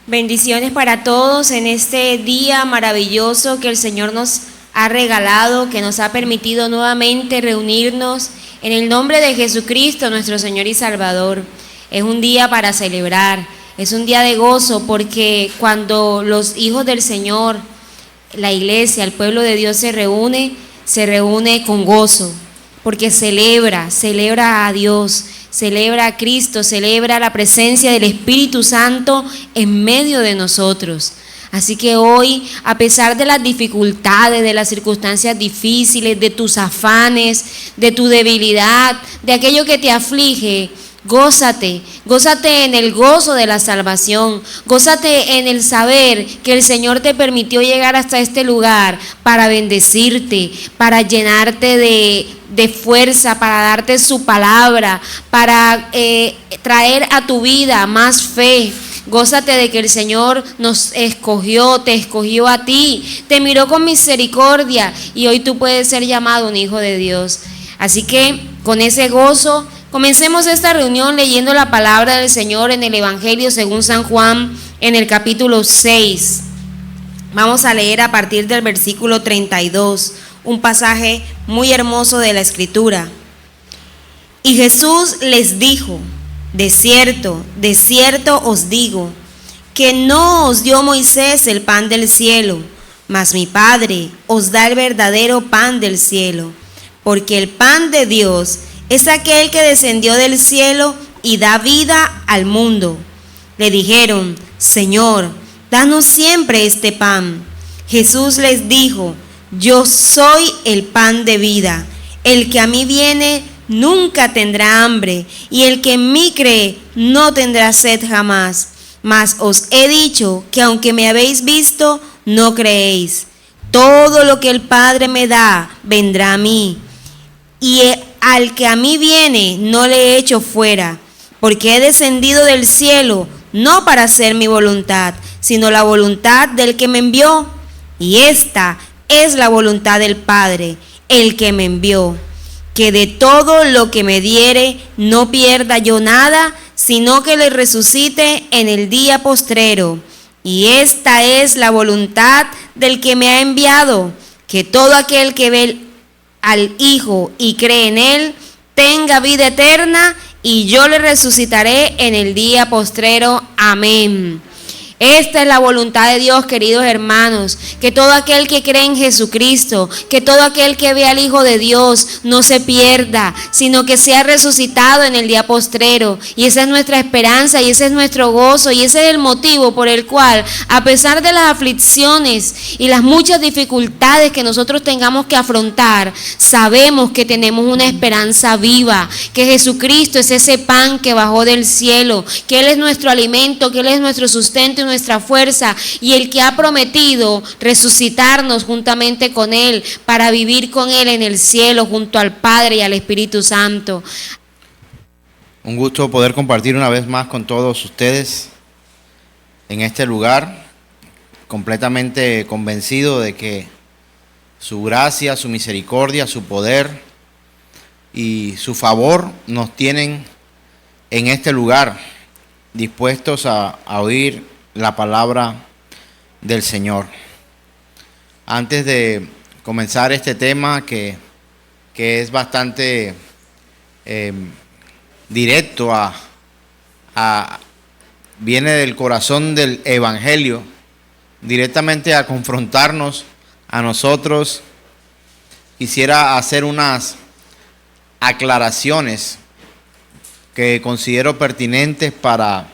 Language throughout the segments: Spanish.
Bendiciones para todos en este día maravilloso que el Señor nos ha regalado, que nos ha permitido nuevamente reunirnos en el nombre de Jesucristo, nuestro Señor y Salvador. Es un día para celebrar, es un día de gozo, porque cuando los hijos del Señor, la iglesia, el pueblo de Dios se reúne con gozo, porque celebra a Dios, celebra a Cristo, celebra la presencia del Espíritu Santo en medio de nosotros. Así que hoy, a pesar de las dificultades, de las circunstancias difíciles, de tus afanes, de tu debilidad, de aquello que te aflige, gózate en el gozo de la salvación, gózate en el saber que el Señor te permitió llegar hasta este lugar para bendecirte, para llenarte de fuerza, para darte su palabra, para traer a tu vida más fe. Gózate de que el Señor nos escogió, te escogió a ti, te miró con misericordia y hoy tú puedes ser llamado un hijo de Dios. Así que con ese gozo, comencemos esta reunión leyendo la palabra del Señor en el Evangelio según San Juan, en el capítulo 6. Vamos a leer a partir del versículo 32, un pasaje muy hermoso de la Escritura. Y Jesús les dijo: de cierto os digo, que no os dio Moisés el pan del cielo, mas mi Padre os da el verdadero pan del cielo, porque el pan de Dios es aquel que descendió del cielo y da vida al mundo. Le dijeron: Señor, danos siempre este pan. Jesús les dijo: yo soy el pan de vida. El que a mí viene nunca tendrá hambre, y el que en mí cree no tendrá sed jamás. Mas os he dicho que aunque me habéis visto, no creéis. Todo lo que el Padre me da vendrá a mí, y al que a mí viene no le echo fuera, porque he descendido del cielo no para hacer mi voluntad, sino la voluntad del que me envió. Y esta es la voluntad del Padre, el que me envió, que de todo lo que me diere no pierda yo nada, sino que le resucite en el día postrero. Y esta es la voluntad del que me ha enviado, que todo aquel que ve al Hijo y cree en Él tenga vida eterna, y yo le resucitaré en el día postrero. Amén. Esta es la voluntad de Dios, queridos hermanos, que todo aquel que cree en Jesucristo, que todo aquel que ve al Hijo de Dios no se pierda, sino que sea resucitado en el día postrero. Y esa es nuestra esperanza, y ese es nuestro gozo, y ese es el motivo por el cual, a pesar de las aflicciones y las muchas dificultades que nosotros tengamos que afrontar, sabemos que tenemos una esperanza viva, que Jesucristo es ese pan que bajó del cielo, que Él es nuestro alimento, que Él es nuestro sustento y nuestra fuerza, y el que ha prometido resucitarnos juntamente con Él para vivir con Él en el cielo junto al Padre y al Espíritu Santo. Un gusto poder compartir una vez más con todos ustedes en este lugar, completamente convencido de que su gracia, su misericordia, su poder y su favor nos tienen en este lugar, dispuestos a oír la palabra del Señor. Antes de comenzar este tema que es bastante directo, viene del corazón del Evangelio, directamente a confrontarnos a nosotros, quisiera hacer unas aclaraciones que considero pertinentes para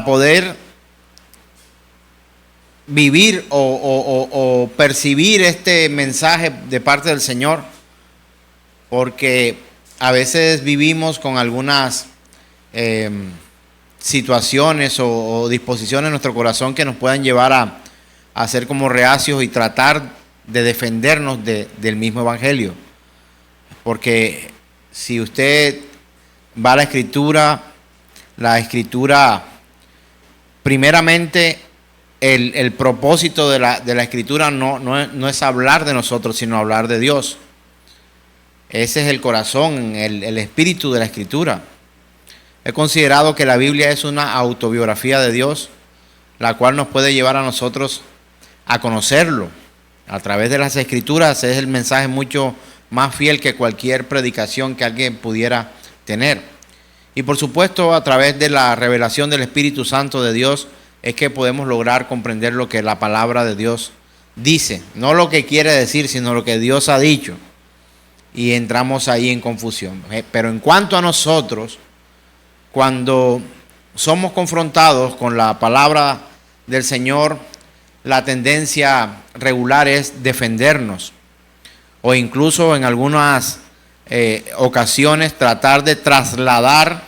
poder vivir o percibir este mensaje de parte del Señor, porque a veces vivimos con algunas situaciones o disposiciones en nuestro corazón que nos puedan llevar a ser como reacios y tratar de defendernos del mismo Evangelio. Porque si usted va a la Escritura primeramente, el propósito de la Escritura no es hablar de nosotros, sino hablar de Dios. Ese es el corazón, el espíritu de la Escritura. He considerado que la Biblia es una autobiografía de Dios, la cual nos puede llevar a nosotros a conocerlo. A través de las Escrituras es el mensaje mucho más fiel que cualquier predicación que alguien pudiera tener. Y por supuesto, a través de la revelación del Espíritu Santo de Dios es que podemos lograr comprender lo que la palabra de Dios dice. No lo que quiere decir, sino lo que Dios ha dicho. Y entramos ahí en confusión. Pero en cuanto a nosotros, cuando somos confrontados con la palabra del Señor, la tendencia regular es defendernos. O incluso en algunas ocasiones tratar de trasladar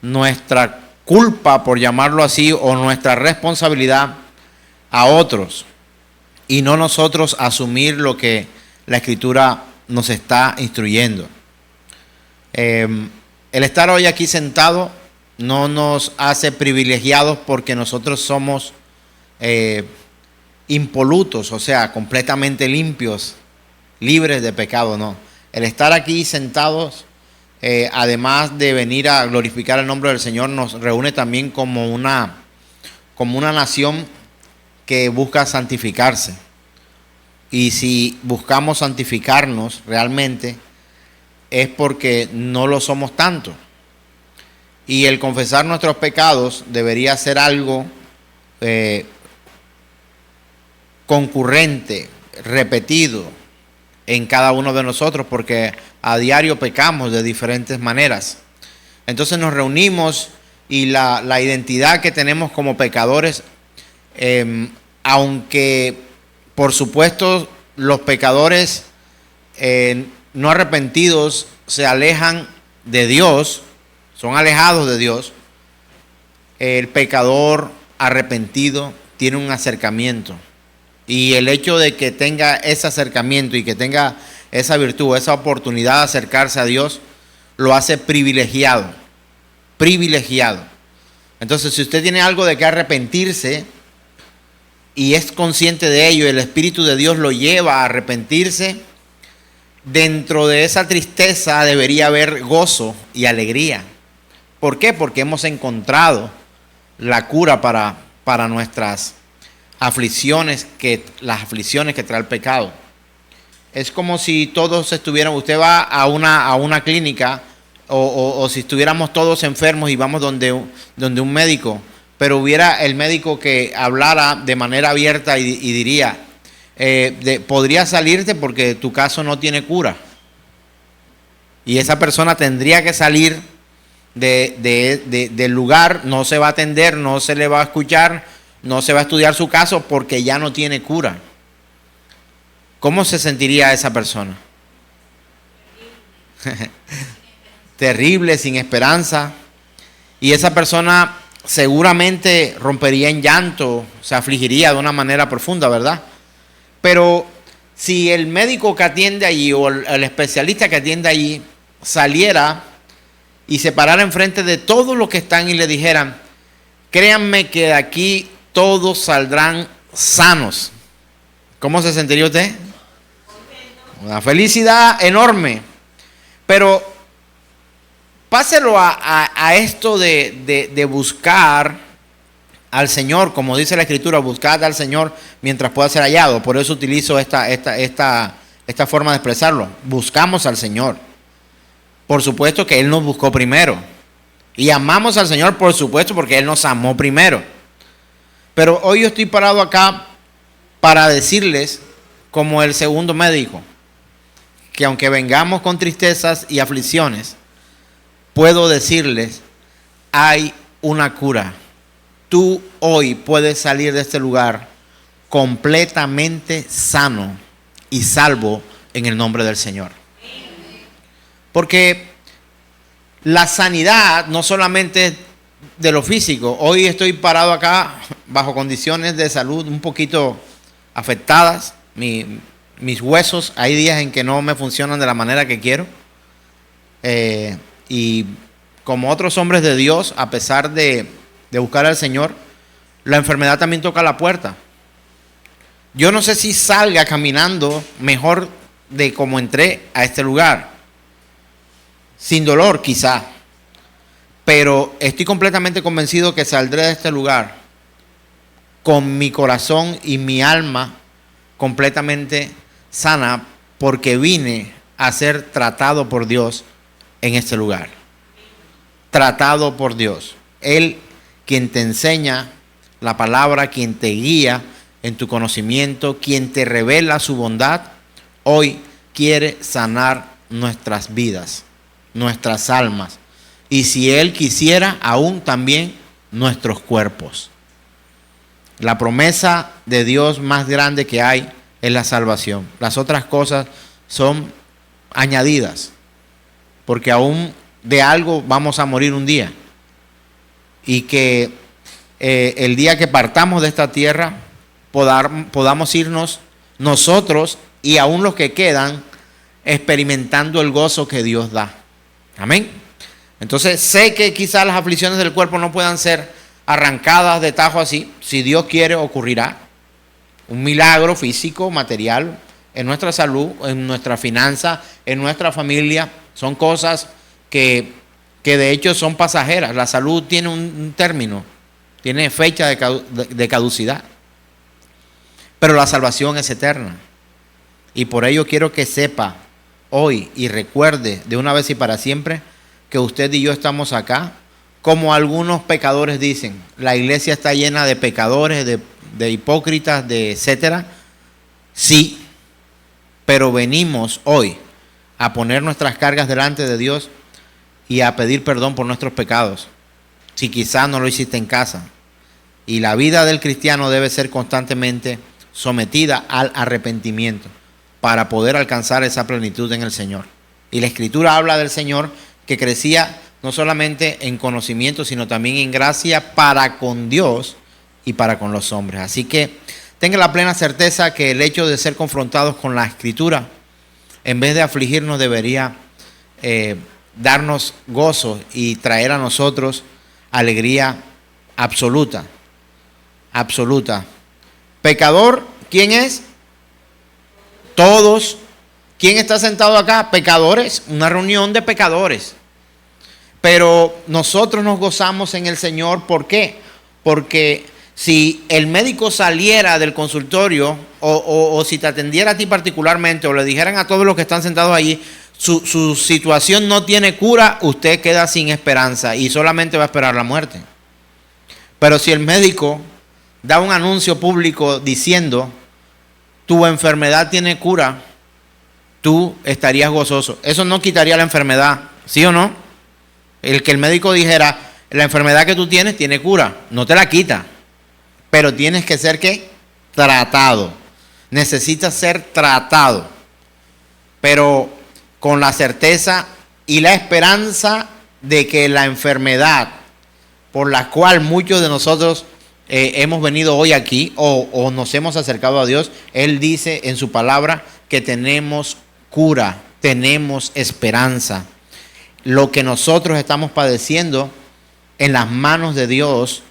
nuestra culpa, por llamarlo así, o nuestra responsabilidad a otros. Y no nosotros asumir lo que la Escritura nos está instruyendo. El estar hoy aquí sentado no nos hace privilegiados porque nosotros somos impolutos, o sea, completamente limpios, libres de pecado, no. El estar aquí sentados, además de venir a glorificar el nombre del Señor, nos reúne también como una nación que busca santificarse. Y si buscamos santificarnos realmente, es porque no lo somos tanto. Y el confesar nuestros pecados debería ser algo concurrente, repetido en cada uno de nosotros, porque a diario pecamos de diferentes maneras. Entonces nos reunimos y la identidad que tenemos como pecadores, aunque por supuesto los pecadores no arrepentidos se alejan de Dios, son alejados de Dios, el pecador arrepentido tiene un acercamiento. Y el hecho de que tenga ese acercamiento y que tenga esa virtud, esa oportunidad de acercarse a Dios, lo hace privilegiado. Privilegiado. Entonces, si usted tiene algo de que arrepentirse y es consciente de ello, el Espíritu de Dios lo lleva a arrepentirse, dentro de esa tristeza debería haber gozo y alegría. ¿Por qué? Porque hemos encontrado la cura para nuestras aflicciones, las aflicciones que trae el pecado. Es como si todos estuvieran, usted va a una clínica o si estuviéramos todos enfermos y vamos donde un médico, pero hubiera el médico que hablara de manera abierta y diría, podría salirte porque tu caso no tiene cura. Y esa persona tendría que salir del lugar, no se va a atender, no se le va a escuchar, no se va a estudiar su caso porque ya no tiene cura. ¿Cómo se sentiría esa persona? Terrible, sin esperanza. Y esa persona seguramente rompería en llanto, se afligiría de una manera profunda, ¿verdad? Pero si el médico que atiende allí o el especialista que atiende allí saliera y se parara enfrente de todos los que están y le dijeran, créanme que de aquí todos saldrán sanos, ¿cómo se sentiría usted? Una felicidad enorme. Pero páselo a esto de buscar al Señor, como dice la Escritura, buscad al Señor mientras pueda ser hallado. Por eso utilizo esta forma de expresarlo. Buscamos al Señor. Por supuesto que Él nos buscó primero. Y amamos al Señor, por supuesto, porque Él nos amó primero. Pero hoy yo estoy parado acá para decirles, como el segundo médico, que aunque vengamos con tristezas y aflicciones, puedo decirles, hay una cura. Tú hoy puedes salir de este lugar completamente sano y salvo en el nombre del Señor. Porque la sanidad no solamente de lo físico. Hoy estoy parado acá bajo condiciones de salud un poquito afectadas. Mis huesos, hay días en que no me funcionan de la manera que quiero. Y como otros hombres de Dios, a pesar de buscar al Señor, la enfermedad también toca la puerta. Yo no sé si salga caminando mejor de como entré a este lugar. Sin dolor quizá. pero estoy completamente convencido que saldré de este lugar con mi corazón y mi alma completamente sana, porque vine a ser tratado por Dios en este lugar. Tratado por Dios. Él, quien te enseña la palabra, quien te guía en tu conocimiento, quien te revela su bondad, hoy quiere sanar nuestras vidas, nuestras almas. Y si Él quisiera, aún también nuestros cuerpos. La promesa de Dios más grande que hay es la salvación. Las otras cosas son añadidas, porque aún de algo vamos a morir un día. Y que el día que partamos de esta tierra podamos irnos nosotros y aún los que quedan experimentando el gozo que Dios da. Amén. Entonces sé que quizás las aflicciones del cuerpo no puedan ser arrancadas de tajo así. Si Dios quiere, ocurrirá un milagro físico, material, en nuestra salud, en nuestra finanza, en nuestra familia. Son cosas que de hecho son pasajeras. La salud tiene un término, tiene fecha de caducidad, pero la salvación es eterna. Y por ello quiero que sepa hoy y recuerde de una vez y para siempre que usted y yo estamos acá. Como algunos pecadores dicen, la iglesia está llena de pecadores, de hipócritas, de etcétera. Sí, pero venimos hoy a poner nuestras cargas delante de Dios y a pedir perdón por nuestros pecados, si quizás no lo hiciste en casa. Y la vida del cristiano debe ser constantemente sometida al arrepentimiento para poder alcanzar esa plenitud en el Señor. Y la Escritura habla del Señor que crecía no solamente en conocimiento, sino también en gracia para con Dios y para con los hombres. Así que tenga la plena certeza que el hecho de ser confrontados con la Escritura, en vez de afligirnos, debería darnos gozo y traer a nosotros alegría absoluta. Absoluta. Pecador, ¿quién es? Todos. ¿Quién está sentado acá? Pecadores. Una reunión de pecadores. Pero nosotros nos gozamos en el Señor. ¿Por qué? Porque si el médico saliera del consultorio o si te atendiera a ti particularmente o le dijeran a todos los que están sentados allí, su situación no tiene cura, usted queda sin esperanza y solamente va a esperar la muerte. Pero si el médico da un anuncio público diciendo tu enfermedad tiene cura, tú estarías gozoso. Eso no quitaría la enfermedad, ¿sí o no? El que el médico dijera, la enfermedad que tú tienes tiene cura, no te la quita, pero tienes que ser ¿qué? Tratado. Necesitas ser tratado, pero con la certeza y la esperanza de que la enfermedad por la cual muchos de nosotros hemos venido hoy aquí o nos hemos acercado a Dios, Él dice en su palabra que tenemos cura, tenemos esperanza. Lo que nosotros estamos padeciendo en las manos de Dios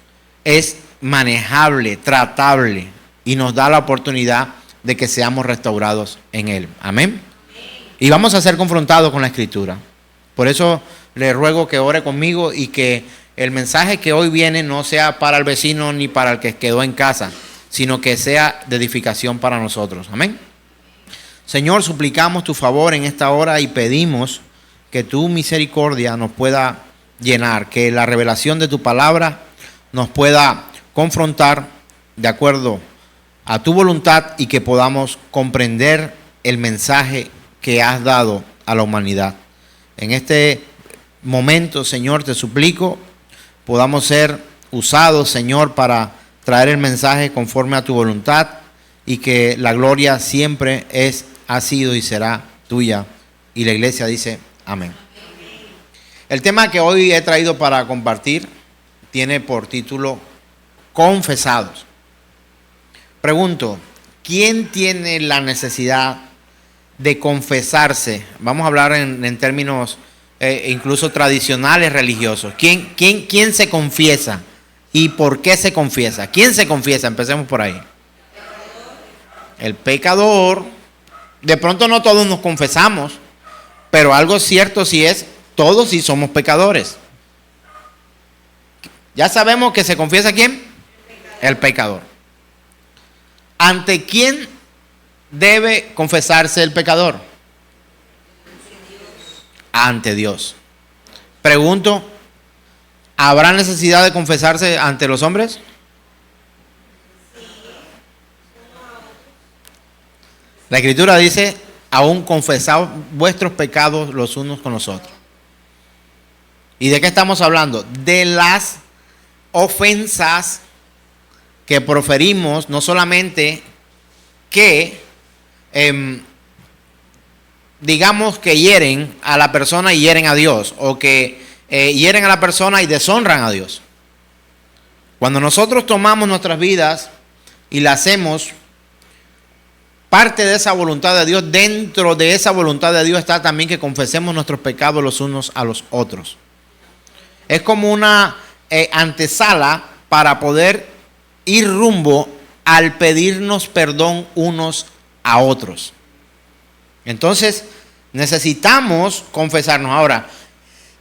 es manejable, tratable y nos da la oportunidad de que seamos restaurados en Él. Amén. Y vamos a ser confrontados con la Escritura. Por eso le ruego que ore conmigo y que el mensaje que hoy viene no sea para el vecino ni para el que quedó en casa, sino que sea de edificación para nosotros. Amén. Señor, suplicamos tu favor en esta hora y pedimos que tu misericordia nos pueda llenar, que la revelación de tu palabra nos pueda confrontar de acuerdo a tu voluntad y que podamos comprender el mensaje que has dado a la humanidad. En este momento, Señor, te suplico, podamos ser usados, Señor, para traer el mensaje conforme a tu voluntad y que la gloria siempre ha sido y será tuya. Y la iglesia dice amén. El tema que hoy he traído para compartir tiene por título Confesados. Pregunto, ¿quién tiene la necesidad de confesarse? Vamos a hablar en términos incluso tradicionales religiosos. ¿Quién se confiesa? ¿Y por qué se confiesa? ¿Quién se confiesa? Empecemos por ahí. El pecador. De pronto no todos nos confesamos, pero algo cierto sí es, todos sí somos pecadores. Ya sabemos que se confiesa ¿quién? El pecador. ¿Ante quién debe confesarse el pecador? Ante Dios. Pregunto, ¿habrá necesidad de confesarse ante los hombres? La Escritura dice, aún confesad vuestros pecados los unos con los otros. ¿Y de qué estamos hablando? De las ofensas que proferimos, no solamente que digamos que hieren a la persona y hieren a Dios, o que hieren a la persona y deshonran a Dios. Cuando nosotros tomamos nuestras vidas y la hacemos parte de esa voluntad de Dios, dentro de esa voluntad de Dios está también que confesemos nuestros pecados los unos a los otros. Es como una antesala para poder ir rumbo al pedirnos perdón unos a otros. Entonces, necesitamos confesarnos. Ahora,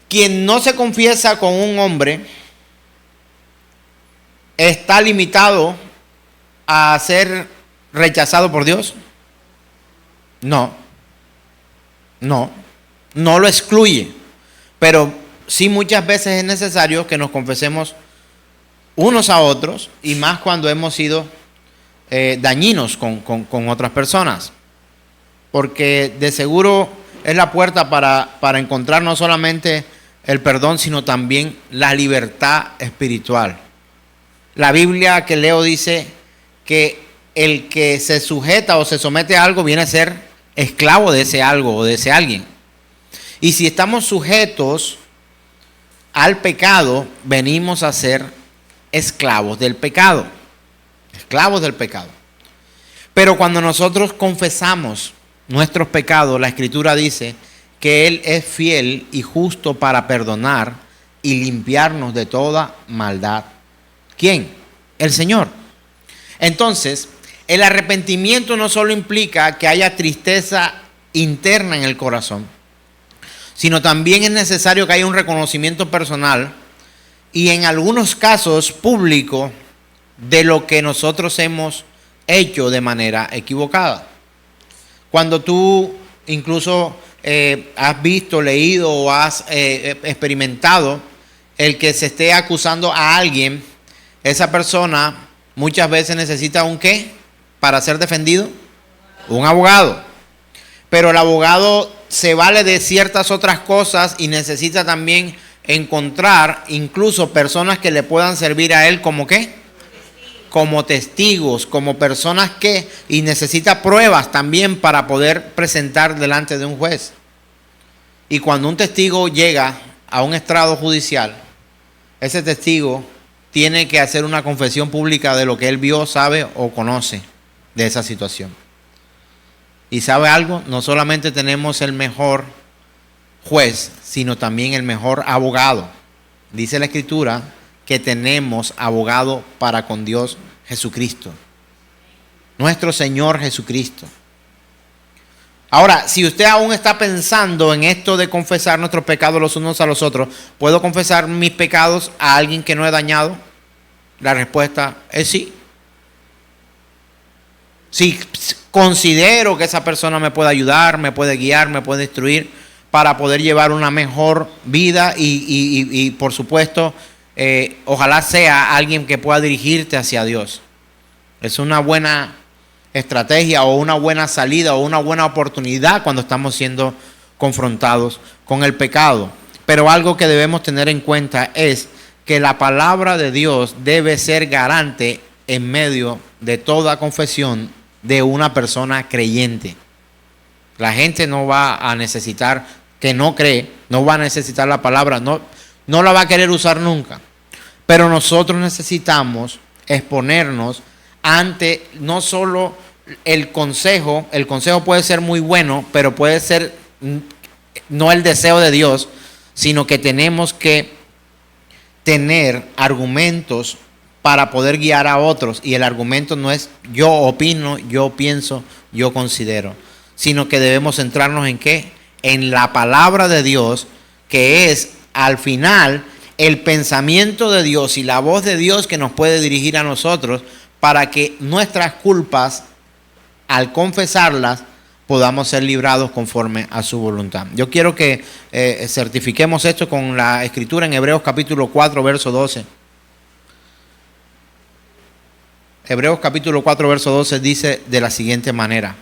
quien no se confiesa con un hombre está limitado a ser rechazado por Dios. No lo excluye, pero sí muchas veces es necesario que nos confesemos unos a otros, y más cuando hemos sido dañinos con otras personas, porque de seguro es la puerta para encontrar no solamente el perdón, sino también la libertad espiritual. La Biblia que leo dice que el que se sujeta o se somete a algo viene a ser esclavo de ese algo o de ese alguien. Y si estamos sujetos al pecado, venimos a ser esclavos del pecado. Esclavos del pecado. Pero cuando nosotros confesamos nuestros pecados, la Escritura dice que Él es fiel y justo para perdonar y limpiarnos de toda maldad. ¿Quién? El Señor. Entonces, el arrepentimiento no solo implica que haya tristeza interna en el corazón, sino también es necesario que haya un reconocimiento personal y en algunos casos público de lo que nosotros hemos hecho de manera equivocada. Cuando tú incluso has visto, leído o has experimentado el que se esté acusando a alguien, esa persona muchas veces necesita un ¿qué? Para ser defendido, un abogado. Pero el abogado se vale de ciertas otras cosas y necesita también encontrar incluso personas que le puedan servir a él como ¿qué? Como testigos, como personas que, y necesita pruebas también para poder presentar delante de un juez. Y cuando un testigo llega a un estrado judicial, ese testigo tiene que hacer una confesión pública de lo que él vio, sabe o conoce de esa situación. Y sabe algo, no solamente tenemos el mejor juez, sino también el mejor abogado. Dice la Escritura que tenemos abogado para con Dios, Jesucristo, nuestro Señor Jesucristo. Ahora, si usted aún está pensando en esto de confesar nuestros pecados los unos a los otros, ¿puedo confesar mis pecados a alguien que no he dañado? La respuesta es sí. Si considero que esa persona me puede ayudar, me puede guiar, me puede instruir para poder llevar una mejor vida y por supuesto, ojalá sea alguien que pueda dirigirte hacia Dios. Es una buena estrategia o una buena salida o una buena oportunidad cuando estamos siendo confrontados con el pecado. Pero algo que debemos tener en cuenta es que la palabra de Dios debe ser garante en medio de toda confesión de una persona creyente. La gente no va a necesitar, que no cree, no va a necesitar la palabra, no la va a querer usar nunca. Pero nosotros necesitamos exponernos ante no solo el consejo puede ser muy bueno, pero puede ser no el deseo de Dios, sino que tenemos que tener argumentos para poder guiar a otros. Y el argumento no es yo opino, yo pienso, yo considero, sino que debemos centrarnos en ¿qué? En la palabra de Dios, que es al final el pensamiento de Dios y la voz de Dios que nos puede dirigir a nosotros para que nuestras culpas, al confesarlas, podamos ser librados conforme a su voluntad. Yo quiero que certifiquemos esto con la escritura en Hebreos capítulo 4, verso 12. Hebreos capítulo 4, verso 12 dice de la siguiente manera: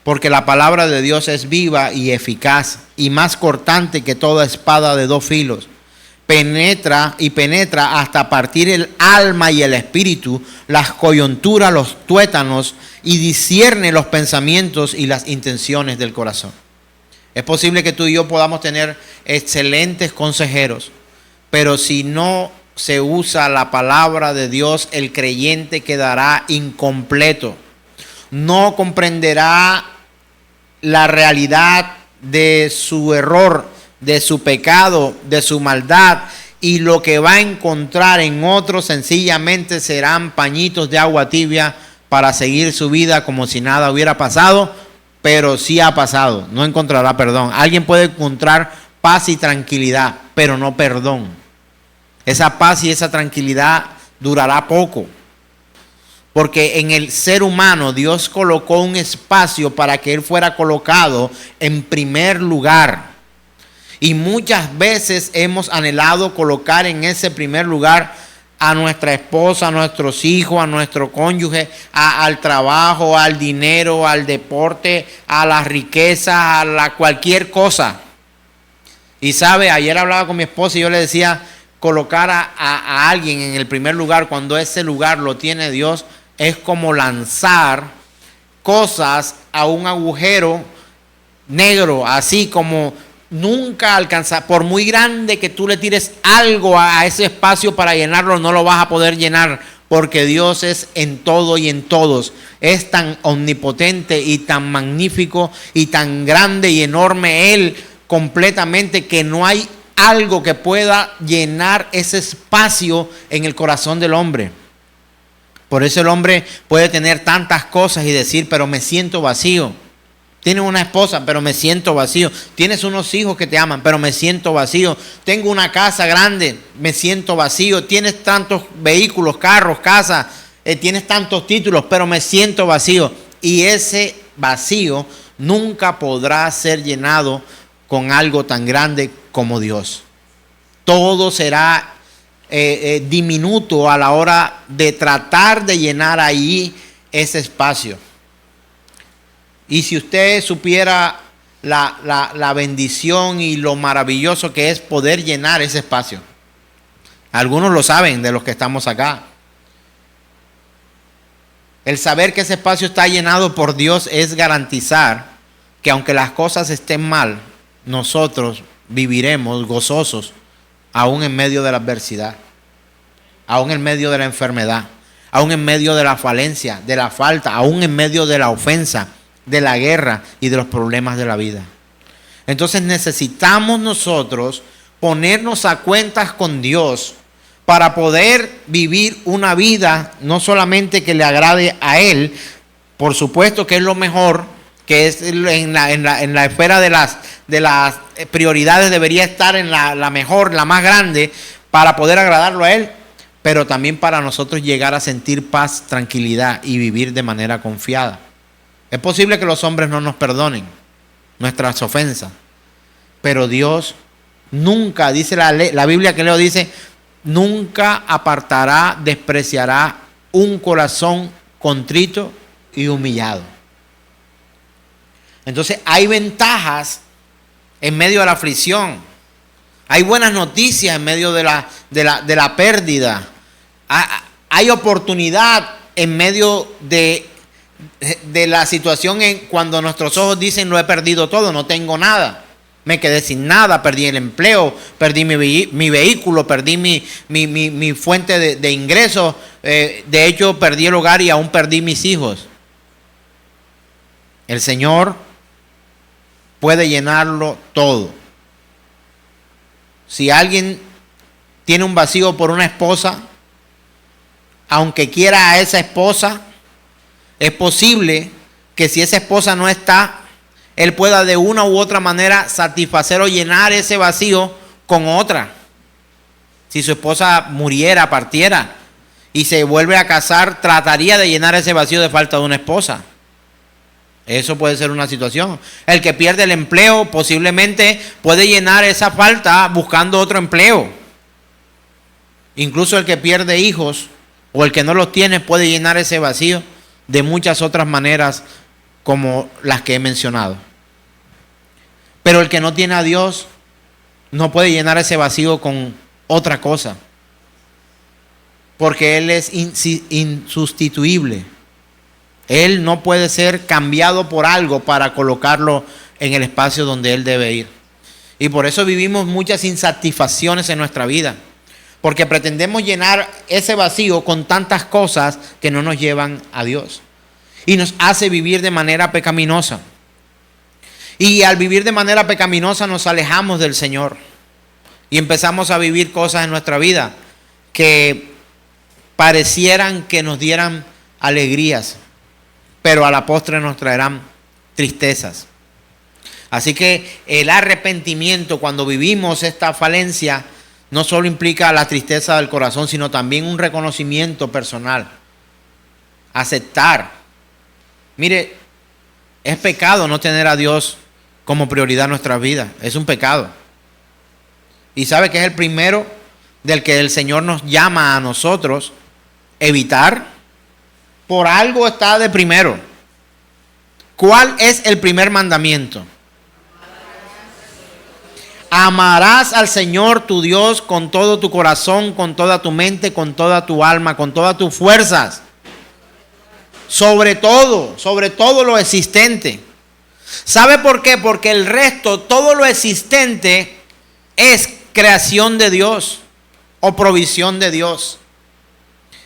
porque la palabra de Dios es viva y eficaz y más cortante que toda espada de dos filos. Penetra hasta partir el alma y el espíritu, las coyunturas, los tuétanos, y discierne los pensamientos y las intenciones del corazón. Es posible que tú y yo podamos tener excelentes consejeros, pero si no se usa la palabra de Dios, el creyente quedará incompleto. No comprenderá la realidad de su error, de su pecado, de su maldad, y lo que va a encontrar en otros sencillamente serán pañitos de agua tibia para seguir su vida como si nada hubiera pasado, pero sí ha pasado. No encontrará perdón. Alguien puede encontrar paz y tranquilidad, pero no perdón. Esa paz y esa tranquilidad durará poco. Porque en el ser humano Dios colocó un espacio para que él fuera colocado en primer lugar. Y muchas veces hemos anhelado colocar en ese primer lugar a nuestra esposa, a nuestros hijos, a nuestro cónyuge, al trabajo, al dinero, al deporte, a la riqueza, a cualquier cosa. Y sabe, ayer hablaba con mi esposa y yo le decía, colocar a alguien en el primer lugar cuando ese lugar lo tiene Dios es como lanzar cosas a un agujero negro, así como nunca alcanza. Por muy grande que tú le tires algo a ese espacio para llenarlo, no lo vas a poder llenar, porque Dios es en todo y en todos. Es tan omnipotente y tan magnífico y tan grande y enorme Él completamente, que no hay algo que pueda llenar ese espacio en el corazón del hombre. Por eso el hombre puede tener tantas cosas y decir, pero me siento vacío. Tienes una esposa, pero me siento vacío. Tienes unos hijos que te aman, pero me siento vacío. Tengo una casa grande, me siento vacío. Tienes tantos vehículos, carros, casas, tienes tantos títulos, pero me siento vacío. Y ese vacío nunca podrá ser llenado con algo tan grande como Dios. Todo será diminuto a la hora de tratar de llenar ahí ese espacio. Y si usted supiera la bendición y lo maravilloso que es poder llenar ese espacio. Algunos lo saben de los que estamos acá. El saber que ese espacio está llenado por Dios es garantizar que aunque las cosas estén mal, nosotros viviremos gozosos aún en medio de la adversidad, aún en medio de la enfermedad, aún en medio de la falencia, de la falta, aún en medio de la ofensa, de la guerra y de los problemas de la vida. Entonces necesitamos nosotros ponernos a cuentas con Dios para poder vivir una vida no solamente que le agrade a Él, por supuesto que es lo mejor, que es en la esfera de las prioridades, debería estar en la mejor, la más grande, para poder agradarlo a Él, pero también para nosotros llegar a sentir paz, tranquilidad y vivir de manera confiada. Es posible que los hombres no nos perdonen nuestras ofensas, pero Dios nunca, dice la Biblia que leo, dice, nunca apartará, despreciará un corazón contrito y humillado. Entonces hay ventajas en medio de la aflicción. Hay buenas noticias en medio de la pérdida. Hay oportunidad en medio de la situación cuando nuestros ojos dicen lo he perdido todo, no tengo nada. Me quedé sin nada, perdí el empleo, perdí mi vehículo, perdí mi fuente de ingresos. De hecho, perdí el hogar y aún perdí mis hijos. El Señor puede llenarlo todo. Si alguien tiene un vacío por una esposa, aunque quiera a esa esposa, es posible que si esa esposa no está, él pueda de una u otra manera satisfacer o llenar ese vacío con otra. Si su esposa muriera, partiera y se vuelve a casar, trataría de llenar ese vacío de falta de una esposa. Eso puede ser una situación. El que pierde el empleo posiblemente puede llenar esa falta buscando otro empleo. Incluso el que pierde hijos o el que no los tiene puede llenar ese vacío de muchas otras maneras como las que he mencionado. Pero el que no tiene a Dios no puede llenar ese vacío con otra cosa, porque Él es insustituible. Él no puede ser cambiado por algo para colocarlo en el espacio donde Él debe ir. Y por eso vivimos muchas insatisfacciones en nuestra vida, porque pretendemos llenar ese vacío con tantas cosas que no nos llevan a Dios y nos hace vivir de manera pecaminosa. Y al vivir de manera pecaminosa nos alejamos del Señor y empezamos a vivir cosas en nuestra vida que parecieran que nos dieran alegrías, pero a la postre nos traerán tristezas. Así que el arrepentimiento, cuando vivimos esta falencia, no solo implica la tristeza del corazón, sino también un reconocimiento personal. Aceptar. Mire, es pecado no tener a Dios como prioridad en nuestras vidas. Es un pecado. Y sabe que es el primero del que el Señor nos llama a nosotros evitar. Por algo está de primero. ¿Cuál es el primer mandamiento? Amarás al Señor tu Dios con todo tu corazón, con toda tu mente, con toda tu alma, con todas tus fuerzas. Sobre todo lo existente. ¿Sabe por qué? Porque el resto, todo lo existente, es creación de Dios o provisión de Dios.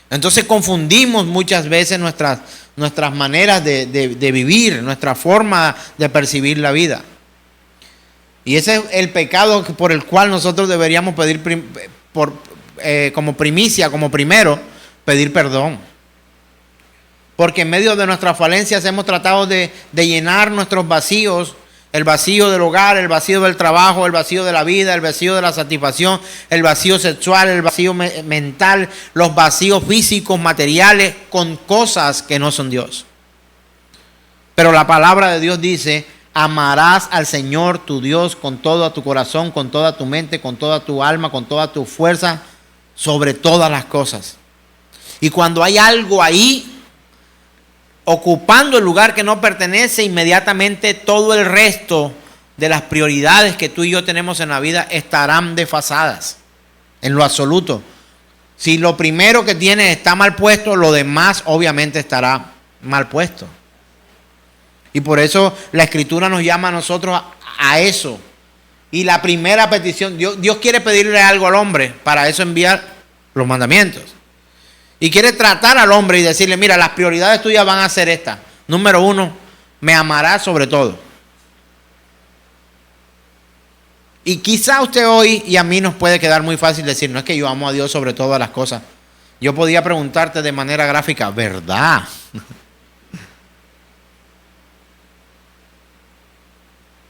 Entonces confundimos muchas veces nuestras maneras de vivir, nuestra forma de percibir la vida. Y ese es el pecado por el cual nosotros deberíamos pedir como primicia, como primero, pedir perdón. Porque en medio de nuestras falencias hemos tratado de llenar nuestros vacíos, el vacío del hogar, el vacío del trabajo, el vacío de la vida, el vacío de la satisfacción, el vacío sexual, el vacío mental, los vacíos físicos, materiales, con cosas que no son Dios. Pero la palabra de Dios dice: amarás al Señor tu Dios con todo tu corazón, con toda tu mente, con toda tu alma, con toda tu fuerza, sobre todas las cosas. Y cuando hay algo ahí ocupando el lugar que no pertenece, inmediatamente todo el resto de las prioridades que tú y yo tenemos en la vida estarán desfasadas en lo absoluto. Si lo primero que tienes está mal puesto, lo demás obviamente estará mal puesto. Y por eso la Escritura nos llama a nosotros a eso. Y la primera petición, Dios quiere pedirle algo al hombre, para eso envía los mandamientos. Y quiere tratar al hombre y decirle: mira, las prioridades tuyas van a ser estas. Número 1, me amarás sobre todo. Y quizá usted hoy y a mí nos puede quedar muy fácil decir: no es que yo amo a Dios sobre todas las cosas. Yo podía preguntarte de manera gráfica: ¿verdad?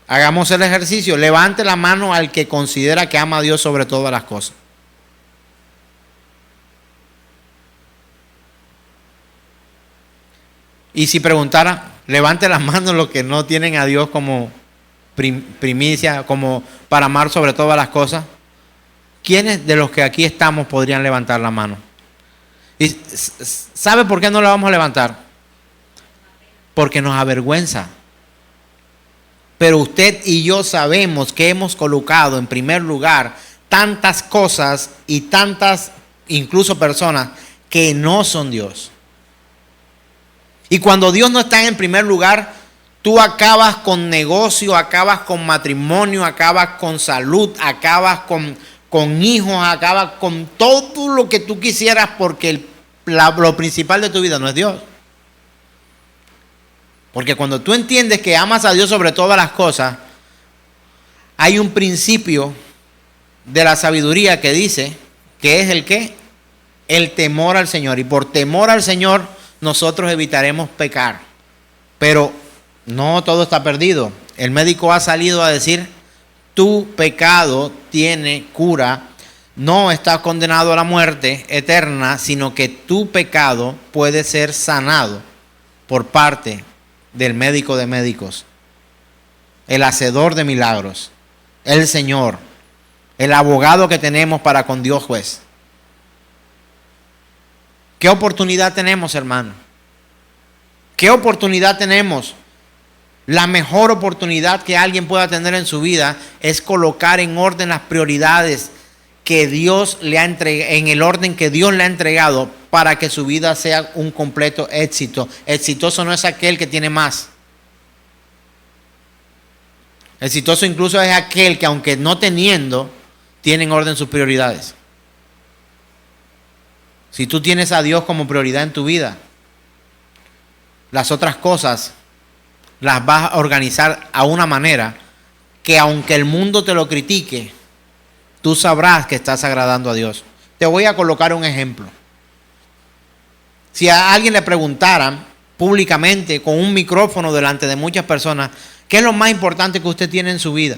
Hagamos el ejercicio. Levante la mano al que considera que ama a Dios sobre todas las cosas. Y si preguntara, levante las manos los que no tienen a Dios como primicia, como para amar sobre todas las cosas. ¿Quiénes de los que aquí estamos podrían levantar la mano? ¿Y sabe por qué no la vamos a levantar? Porque nos avergüenza. Pero usted y yo sabemos que hemos colocado en primer lugar tantas cosas y tantas, incluso personas, que no son Dios. Y cuando Dios no está en primer lugar, tú acabas con negocio, acabas con matrimonio, acabas con salud, acabas con hijos, acabas con todo lo que tú quisieras, porque lo principal de tu vida no es Dios. Porque cuando tú entiendes que amas a Dios sobre todas las cosas, hay un principio de la sabiduría que dice que es el ¿qué? El temor al Señor. Y por temor al Señor nosotros evitaremos pecar. Pero no todo está perdido. El médico ha salido a decir: tu pecado tiene cura, no estás condenado a la muerte eterna, sino que tu pecado puede ser sanado por parte del médico de médicos, el hacedor de milagros, el Señor, el abogado que tenemos para con Dios juez. ¿Qué oportunidad tenemos, hermano? ¿Qué oportunidad tenemos? La mejor oportunidad que alguien pueda tener en su vida es colocar en orden las prioridades que Dios le ha entregado, en el orden que Dios le ha entregado, para que su vida sea un completo éxito. Exitoso no es aquel que tiene más. Exitoso incluso es aquel que, aunque no teniendo, tiene en orden sus prioridades. Si tú tienes a Dios como prioridad en tu vida, las otras cosas las vas a organizar a una manera que, aunque el mundo te lo critique, tú sabrás que estás agradando a Dios. Te voy a colocar un ejemplo. Si a alguien le preguntaran públicamente, con un micrófono delante de muchas personas, ¿qué es lo más importante que usted tiene en su vida?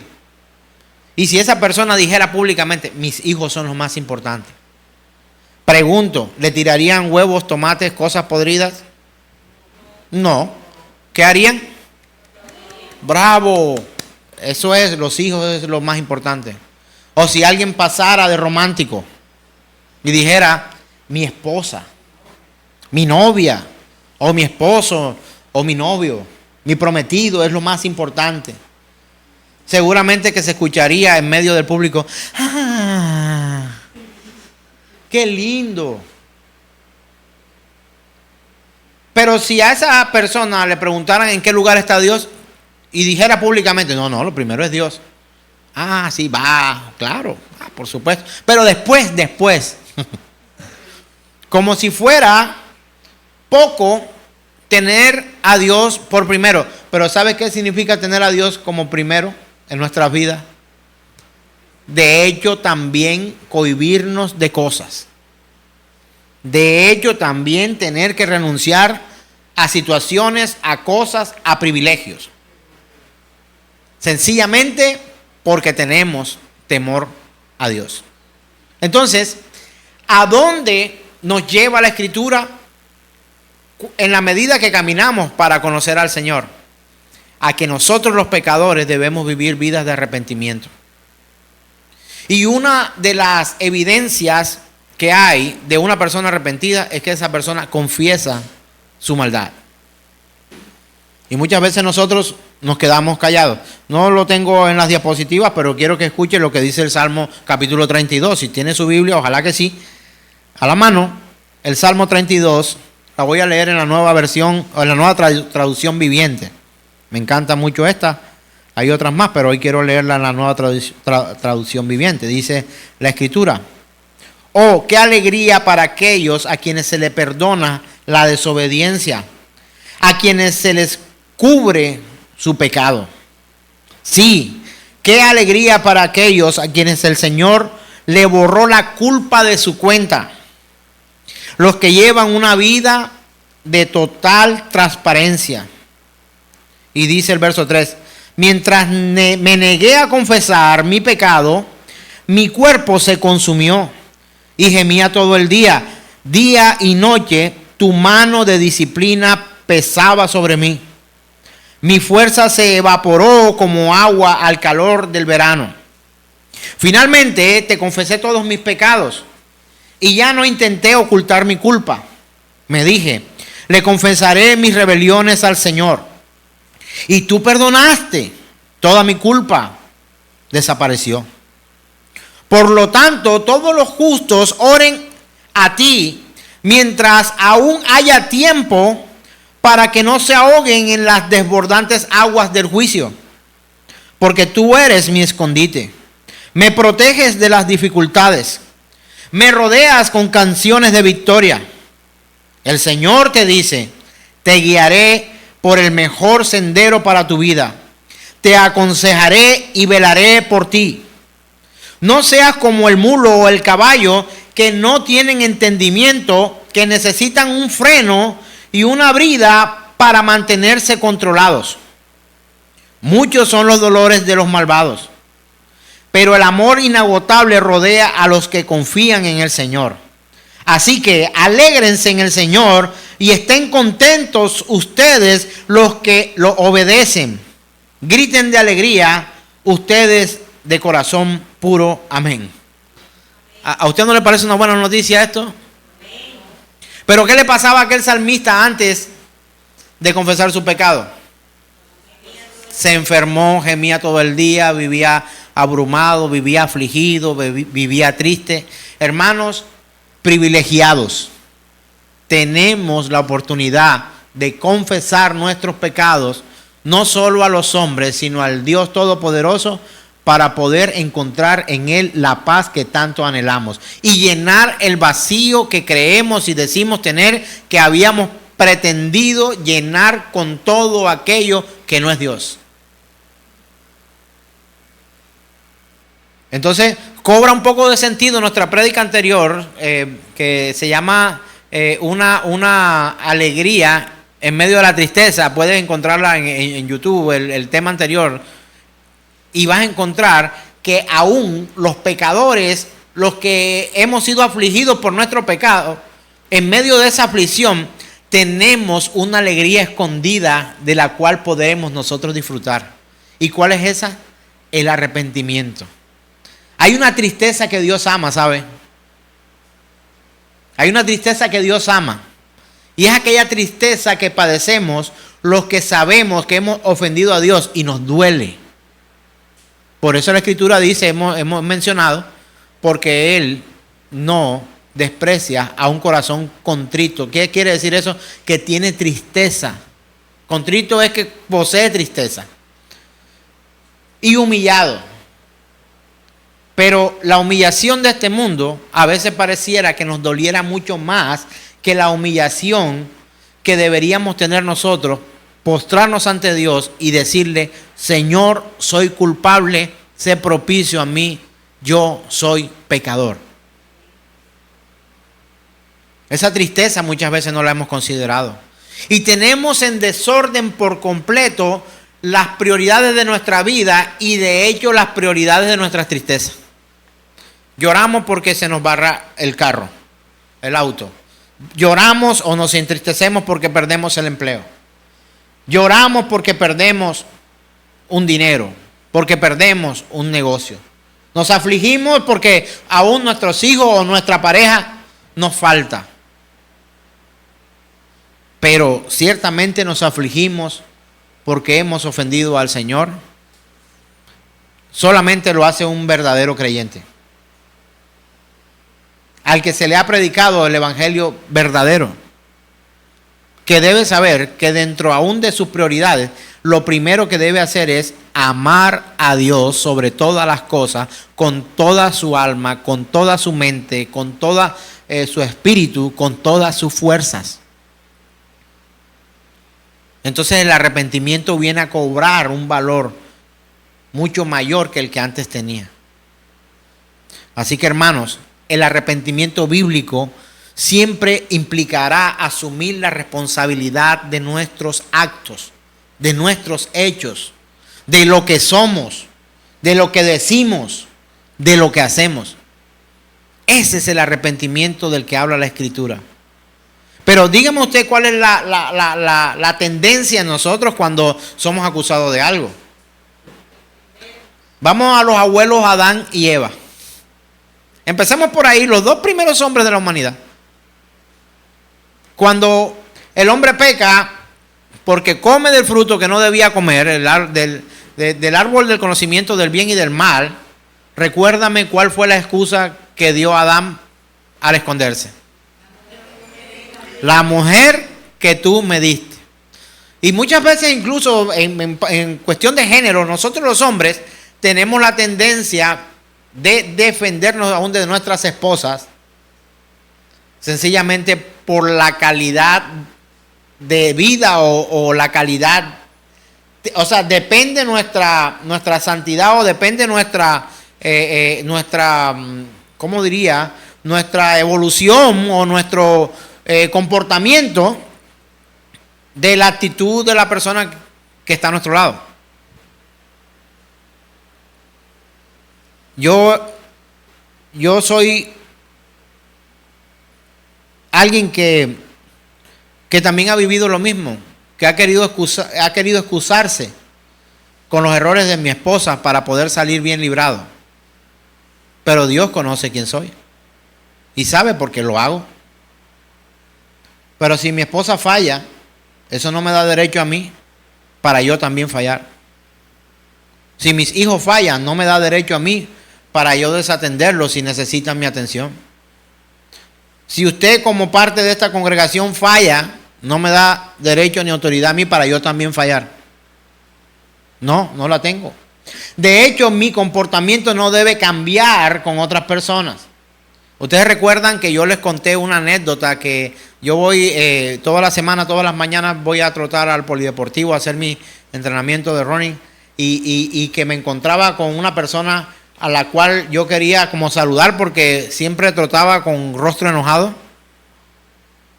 Y si esa persona dijera públicamente, mis hijos son los más importantes. Pregunto, ¿le tirarían huevos, tomates, cosas podridas? No. ¿Qué harían? Bravo. Eso es, los hijos es lo más importante. O si alguien pasara de romántico y dijera, mi esposa, mi novia, o mi esposo, o mi novio, mi prometido es lo más importante. Seguramente que se escucharía en medio del público, ¡ah! ¡Qué lindo! Pero si a esa persona le preguntaran en qué lugar está Dios y dijera públicamente, no, lo primero es Dios. Ah, sí, va, claro, por supuesto. Pero después, como si fuera poco tener a Dios por primero. Pero ¿sabe qué significa tener a Dios como primero en nuestras vidas? De hecho, también cohibirnos de cosas. De hecho, también tener que renunciar a situaciones, a cosas, a privilegios. Sencillamente porque tenemos temor a Dios. Entonces, ¿a dónde nos lleva la Escritura en la medida que caminamos para conocer al Señor? A que nosotros los pecadores debemos vivir vidas de arrepentimiento. Y una de las evidencias que hay de una persona arrepentida es que esa persona confiesa su maldad. Y muchas veces nosotros nos quedamos callados. No lo tengo en las diapositivas, pero quiero que escuche lo que dice el Salmo capítulo 32. Si tiene su Biblia, ojalá que sí, a la mano, el Salmo 32, la voy a leer en la nueva versión, o en la nueva traducción viviente. Me encanta mucho esta. Hay otras más, pero hoy quiero leerla en la nueva traducción viviente. Dice la Escritura: oh, qué alegría para aquellos a quienes se les perdona la desobediencia, a quienes se les cubre su pecado. Sí, qué alegría para aquellos a quienes el Señor le borró la culpa de su cuenta. Los que llevan una vida de total transparencia. Y dice el verso 3, mientras me negué a confesar mi pecado, mi cuerpo se consumió y gemía todo el día. Día y noche tu mano de disciplina pesaba sobre mí. Mi fuerza se evaporó como agua al calor del verano. Finalmente te confesé todos mis pecados y ya no intenté ocultar mi culpa. Me dije, le confesaré mis rebeliones al Señor. Y tú perdonaste. Toda mi culpa desapareció. Por lo tanto, todos los justos oren a ti mientras aún haya tiempo, para que no se ahoguen en las desbordantes aguas del juicio. Porque tú eres mi escondite. Me proteges de las dificultades. Me rodeas con canciones de victoria. El Señor te dice, te guiaré por el mejor sendero para tu vida. Te aconsejaré y velaré por ti. No seas como el mulo o el caballo que no tienen entendimiento, que necesitan un freno y una brida para mantenerse controlados. Muchos son los dolores de los malvados, pero el amor inagotable rodea a los que confían en el Señor. Así que alégrense en el Señor y estén contentos ustedes los que lo obedecen. Griten de alegría ustedes de corazón puro. Amén. ¿A usted no le parece una buena noticia esto? Pero ¿qué le pasaba a aquel salmista antes de confesar su pecado? Se enfermó, gemía todo el día, vivía abrumado, vivía afligido, vivía triste. Hermanos privilegiados, tenemos la oportunidad de confesar nuestros pecados, no solo a los hombres, sino al Dios Todopoderoso, para poder encontrar en Él la paz que tanto anhelamos y llenar el vacío que creemos y decimos tener, que habíamos pretendido llenar con todo aquello que no es Dios. Entonces cobra un poco de sentido nuestra prédica anterior, que se llama una alegría en medio de la tristeza. Puedes encontrarla en YouTube, el tema anterior, y vas a encontrar que aún los pecadores, los que hemos sido afligidos por nuestro pecado, en medio de esa aflicción tenemos una alegría escondida de la cual podemos nosotros disfrutar. ¿Y cuál es esa? El arrepentimiento. Hay una tristeza que Dios ama, ¿sabe? Hay una tristeza que Dios ama. Y es aquella tristeza que padecemos los que sabemos que hemos ofendido a Dios y nos duele. Por eso la Escritura dice, hemos mencionado, porque Él no desprecia a un corazón contrito. ¿Qué quiere decir eso? Que tiene tristeza. Contrito es que posee tristeza. Y humillado. Pero la humillación de este mundo a veces pareciera que nos doliera mucho más que la humillación que deberíamos tener nosotros, postrarnos ante Dios y decirle: Señor, soy culpable, sé propicio a mí, yo soy pecador. Esa tristeza muchas veces no la hemos considerado. Y tenemos en desorden por completo las prioridades de nuestra vida y de hecho las prioridades de nuestras tristezas. Lloramos porque se nos barra el carro, el auto. Lloramos o nos entristecemos porque perdemos el empleo. Lloramos porque perdemos un dinero, porque perdemos un negocio. Nos afligimos porque aún nuestros hijos o nuestra pareja nos falta. Pero ciertamente nos afligimos porque hemos ofendido al Señor. Solamente lo hace un verdadero creyente, al que se le ha predicado el evangelio verdadero, que debe saber que dentro aún de sus prioridades, lo primero que debe hacer es amar a Dios sobre todas las cosas, con toda su alma, con toda su mente, con toda su espíritu, con todas sus fuerzas. Entonces el arrepentimiento viene a cobrar un valor mucho mayor que el que antes tenía. Así que, hermanos, el arrepentimiento bíblico siempre implicará asumir la responsabilidad de nuestros actos, de nuestros hechos, de lo que somos, de lo que decimos, de lo que hacemos. Ese es el arrepentimiento del que habla la Escritura. Pero dígame usted cuál es la tendencia en nosotros cuando somos acusados de algo. Vamos a los abuelos Adán y Eva. Empecemos por ahí, los dos primeros hombres de la humanidad. Cuando el hombre peca porque come del fruto que no debía comer, del árbol del conocimiento del bien y del mal, recuérdame cuál fue la excusa que dio Adán al esconderse. La mujer que tú me diste. Y muchas veces incluso en cuestión de género, nosotros los hombres tenemos la tendencia de defendernos aún de nuestras esposas, sencillamente por la calidad de vida o la calidad, o sea, depende nuestra santidad o depende nuestra, ¿cómo diría? Nuestra evolución o nuestro comportamiento de la actitud de la persona que está a nuestro lado. Yo soy alguien que también ha vivido lo mismo, que ha querido excusarse con los errores de mi esposa para poder salir bien librado. Pero Dios conoce quién soy y sabe por qué lo hago. Pero si mi esposa falla, eso no me da derecho a mí para yo también fallar. Si mis hijos fallan, no me da derecho a mí para yo desatenderlos si necesitan mi atención. Si usted como parte de esta congregación falla, no me da derecho ni autoridad a mí para yo también fallar. No la tengo. De hecho, mi comportamiento no debe cambiar con otras personas. Ustedes recuerdan que yo les conté una anécdota que yo voy toda la semana, todas las mañanas voy a trotar al polideportivo a hacer mi entrenamiento de running y que me encontraba con una persona a la cual yo quería como saludar porque siempre trotaba con rostro enojado.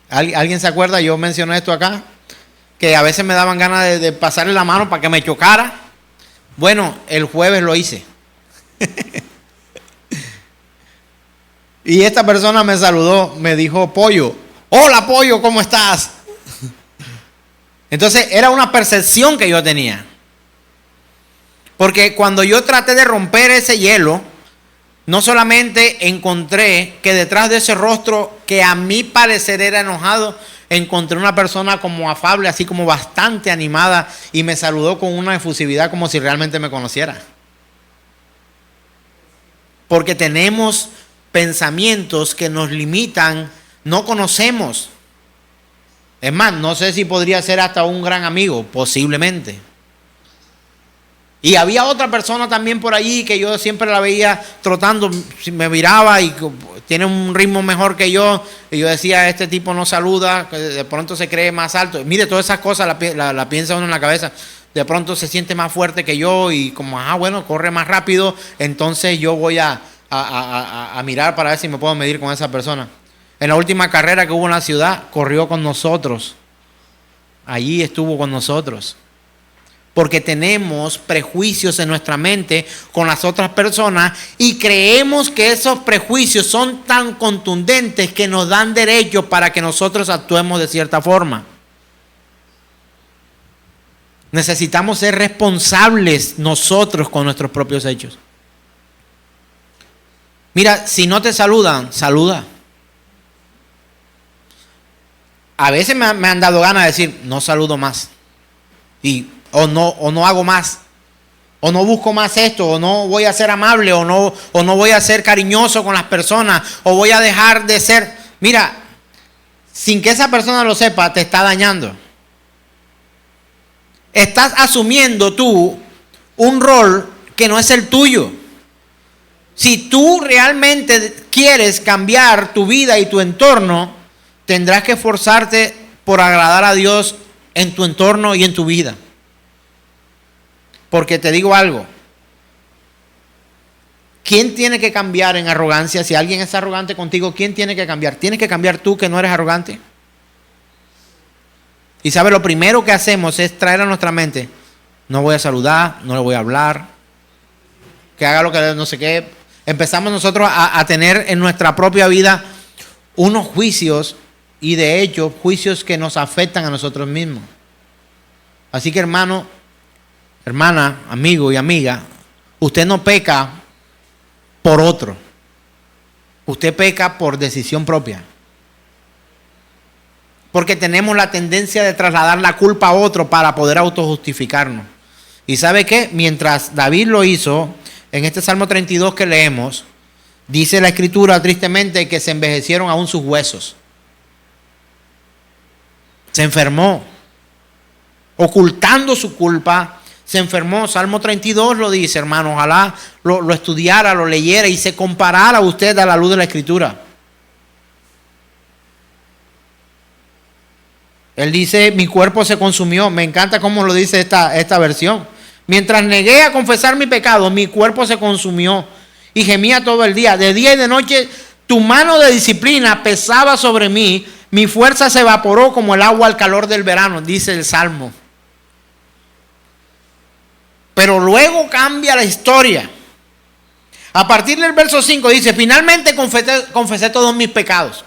¿Alguien se acuerda? Yo mencioné esto acá, que a veces me daban ganas de pasarle la mano para que me chocara. Bueno, el jueves lo hice. Y esta persona me saludó, me dijo, Pollo, hola Pollo, ¿cómo estás? Entonces era una percepción que yo tenía. Porque cuando yo traté de romper ese hielo, no solamente encontré que detrás de ese rostro, que a mi parecer era enojado, encontré una persona como afable, así como bastante animada, y me saludó con una efusividad como si realmente me conociera. Porque tenemos pensamientos que nos limitan, no conocemos. Es más, no sé si podría ser hasta un gran amigo, posiblemente. Y había otra persona también por allí que yo siempre la veía trotando, me miraba y tiene un ritmo mejor que yo, y yo decía, este tipo no saluda, de pronto se cree más alto. Mire, todas esas cosas la piensa uno en la cabeza. De pronto se siente más fuerte que yo y como, bueno, corre más rápido, entonces yo voy a mirar para ver si me puedo medir con esa persona. En la última carrera que hubo en la ciudad, corrió con nosotros. Allí estuvo con nosotros. Porque tenemos prejuicios en nuestra mente con las otras personas y creemos que esos prejuicios son tan contundentes que nos dan derecho para que nosotros actuemos de cierta forma. Necesitamos ser responsables nosotros con nuestros propios hechos. Mira, si no te saludan, saluda. A veces me han dado ganas de decir, no saludo más. O no hago más. O no busco más esto. O no voy a ser amable. O no voy a ser cariñoso con las personas. O voy a dejar de ser. Mira, sin que esa persona lo sepa, te está dañando. Estás asumiendo tú un rol que no es el tuyo. Si tú realmente quieres cambiar tu vida y tu entorno, tendrás que esforzarte por agradar a Dios en tu entorno y en tu vida. Porque te digo algo. ¿Quién tiene que cambiar en arrogancia? Si alguien es arrogante contigo, ¿quién tiene que cambiar? ¿Tienes que cambiar tú que no eres arrogante? Y sabes, lo primero que hacemos es traer a nuestra mente, no voy a saludar, no le voy a hablar, que haga lo que no sé qué. Empezamos nosotros a tener en nuestra propia vida unos juicios y de hecho juicios que nos afectan a nosotros mismos. Así que hermano, hermana, amigo y amiga, usted no peca por otro, usted peca por decisión propia. Porque tenemos la tendencia de trasladar la culpa a otro para poder autojustificarnos. ¿Y sabe qué? Mientras David lo hizo, en este Salmo 32 que leemos, dice la Escritura tristemente que se envejecieron aún sus huesos. Se enfermó, ocultando su culpa, se enfermó. Salmo 32 lo dice, hermano, ojalá lo estudiara, lo leyera y se comparara usted a la luz de la Escritura. Él dice, mi cuerpo se consumió. Me encanta cómo lo dice esta versión. Mientras negué a confesar mi pecado, mi cuerpo se consumió y gemía todo el día. De día y de noche, tu mano de disciplina pesaba sobre mí. Mi fuerza se evaporó como el agua al calor del verano, dice el Salmo. Pero luego cambia la historia. A partir del verso 5 dice, finalmente confesé todos mis pecados.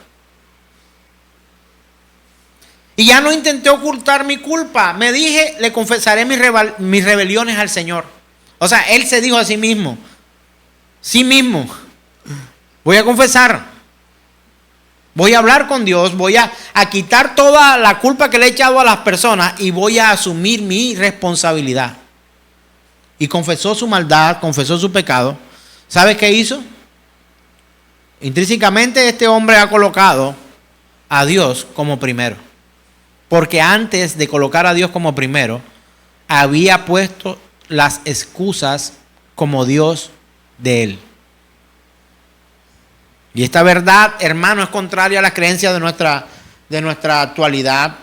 Y ya no intenté ocultar mi culpa. Me dije, le confesaré mis rebeliones al Señor. O sea, él se dijo a sí mismo. Sí mismo. Voy a confesar. Voy a hablar con Dios. Voy a quitar toda la culpa que le he echado a las personas. Y voy a asumir mi responsabilidad. Y confesó su maldad, confesó su pecado. ¿Sabe qué hizo? Intrínsecamente este hombre ha colocado a Dios como primero. Porque antes de colocar a Dios como primero, había puesto las excusas como Dios de él. Y esta verdad, hermano, es contraria a las creencias de nuestra actualidad.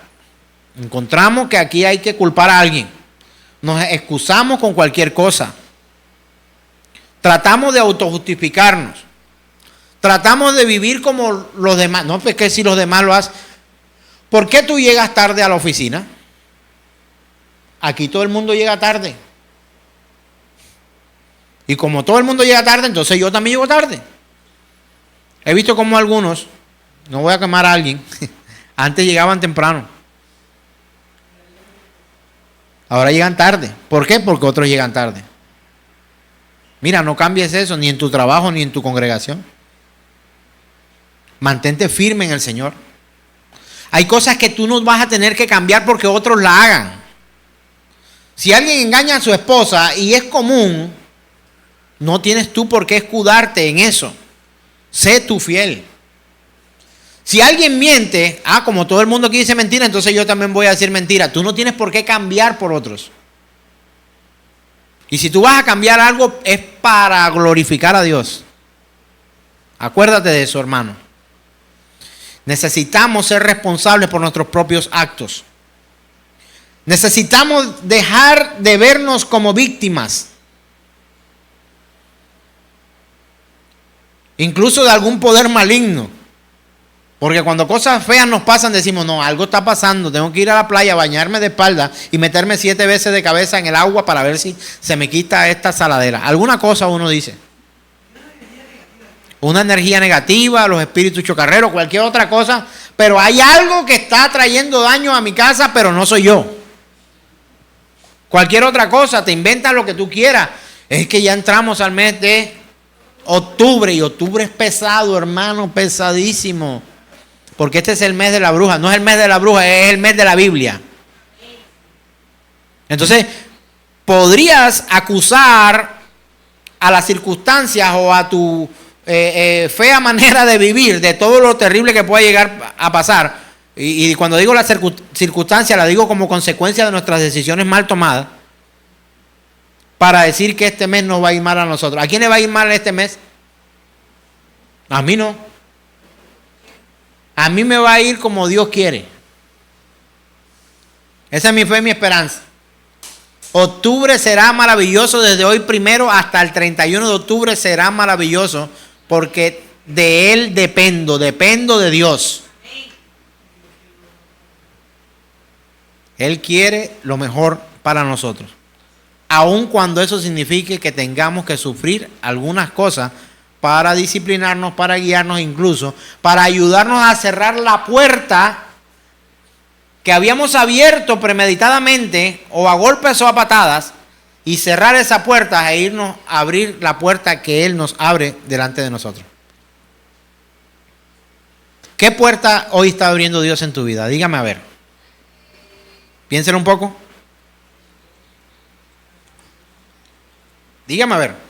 Encontramos que aquí hay que culpar a alguien. Nos excusamos con cualquier cosa. Tratamos de autojustificarnos. Tratamos de vivir como los demás. No, pues que si los demás lo hacen. ¿Por qué tú llegas tarde a la oficina? Aquí todo el mundo llega tarde. Y como todo el mundo llega tarde, entonces yo también llego tarde. He visto como algunos, no voy a quemar a alguien, antes llegaban temprano. Ahora llegan tarde. ¿Por qué? Porque otros llegan tarde. Mira, no cambies eso ni en tu trabajo ni en tu congregación. Mantente firme en el Señor. Hay cosas que tú no vas a tener que cambiar porque otros la hagan. Si alguien engaña a su esposa y es común, no tienes tú por qué escudarte en eso. Sé tú fiel. Si alguien miente, como todo el mundo aquí dice mentira, entonces yo también voy a decir mentira. Tú no tienes por qué cambiar por otros. Y si tú vas a cambiar algo, es para glorificar a Dios. Acuérdate de eso, hermano. Necesitamos ser responsables por nuestros propios actos. Necesitamos dejar de vernos como víctimas. Incluso de algún poder maligno. Porque cuando cosas feas nos pasan, decimos, no, algo está pasando. Tengo que ir a la playa, bañarme de espalda y meterme 7 veces de cabeza en el agua para ver si se me quita esta saladera. Alguna cosa uno dice. Una energía negativa, los espíritus chocarreros, cualquier otra cosa. Pero hay algo que está trayendo daño a mi casa, pero no soy yo. Cualquier otra cosa, te inventas lo que tú quieras. Es que ya entramos al mes de octubre y octubre es pesado, hermano, pesadísimo. Porque este es el mes de la bruja. No es el mes de la bruja, es el mes de la Biblia. Entonces, podrías acusar a las circunstancias o a tu fea manera de vivir, de todo lo terrible que pueda llegar a pasar. Y cuando digo la circunstancia, la digo como consecuencia de nuestras decisiones mal tomadas, para decir que este mes nos va a ir mal a nosotros. ¿A quién le va a ir mal este mes? A mí no. A mí me va a ir como Dios quiere. Esa es mi fe y mi esperanza. Octubre será maravilloso desde hoy primero hasta el 31 de octubre será maravilloso porque de Él dependo de Dios. Él quiere lo mejor para nosotros. Aun cuando eso signifique que tengamos que sufrir algunas cosas para disciplinarnos, para guiarnos, incluso para ayudarnos a cerrar la puerta que habíamos abierto premeditadamente o a golpes o a patadas y cerrar esa puerta e irnos a abrir la puerta que Él nos abre delante de nosotros. ¿Qué puerta hoy está abriendo Dios en tu vida? Dígame a ver. Piénselo un poco. Dígame a ver.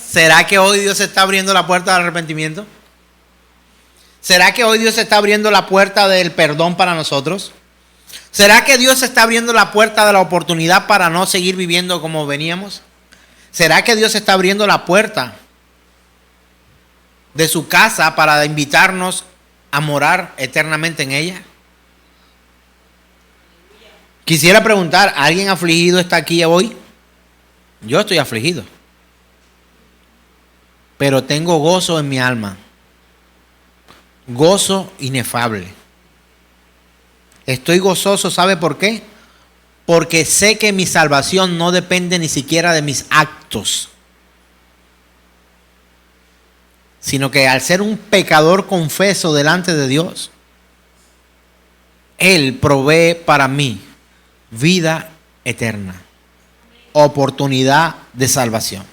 ¿Será que hoy Dios está abriendo la puerta del arrepentimiento? ¿Será que hoy Dios está abriendo la puerta del perdón para nosotros? ¿Será que Dios está abriendo la puerta de la oportunidad para no seguir viviendo como veníamos? ¿Será que Dios está abriendo la puerta de su casa para invitarnos a morar eternamente en ella? Quisiera preguntar, ¿alguien afligido está aquí hoy? Yo estoy afligido, pero tengo gozo en mi alma, gozo inefable. Estoy gozoso, ¿sabe por qué? porque sé que mi salvación no depende ni siquiera de mis actos, sino que al ser un pecador confeso delante de Dios, Él provee para mí vida eterna, oportunidad de salvación.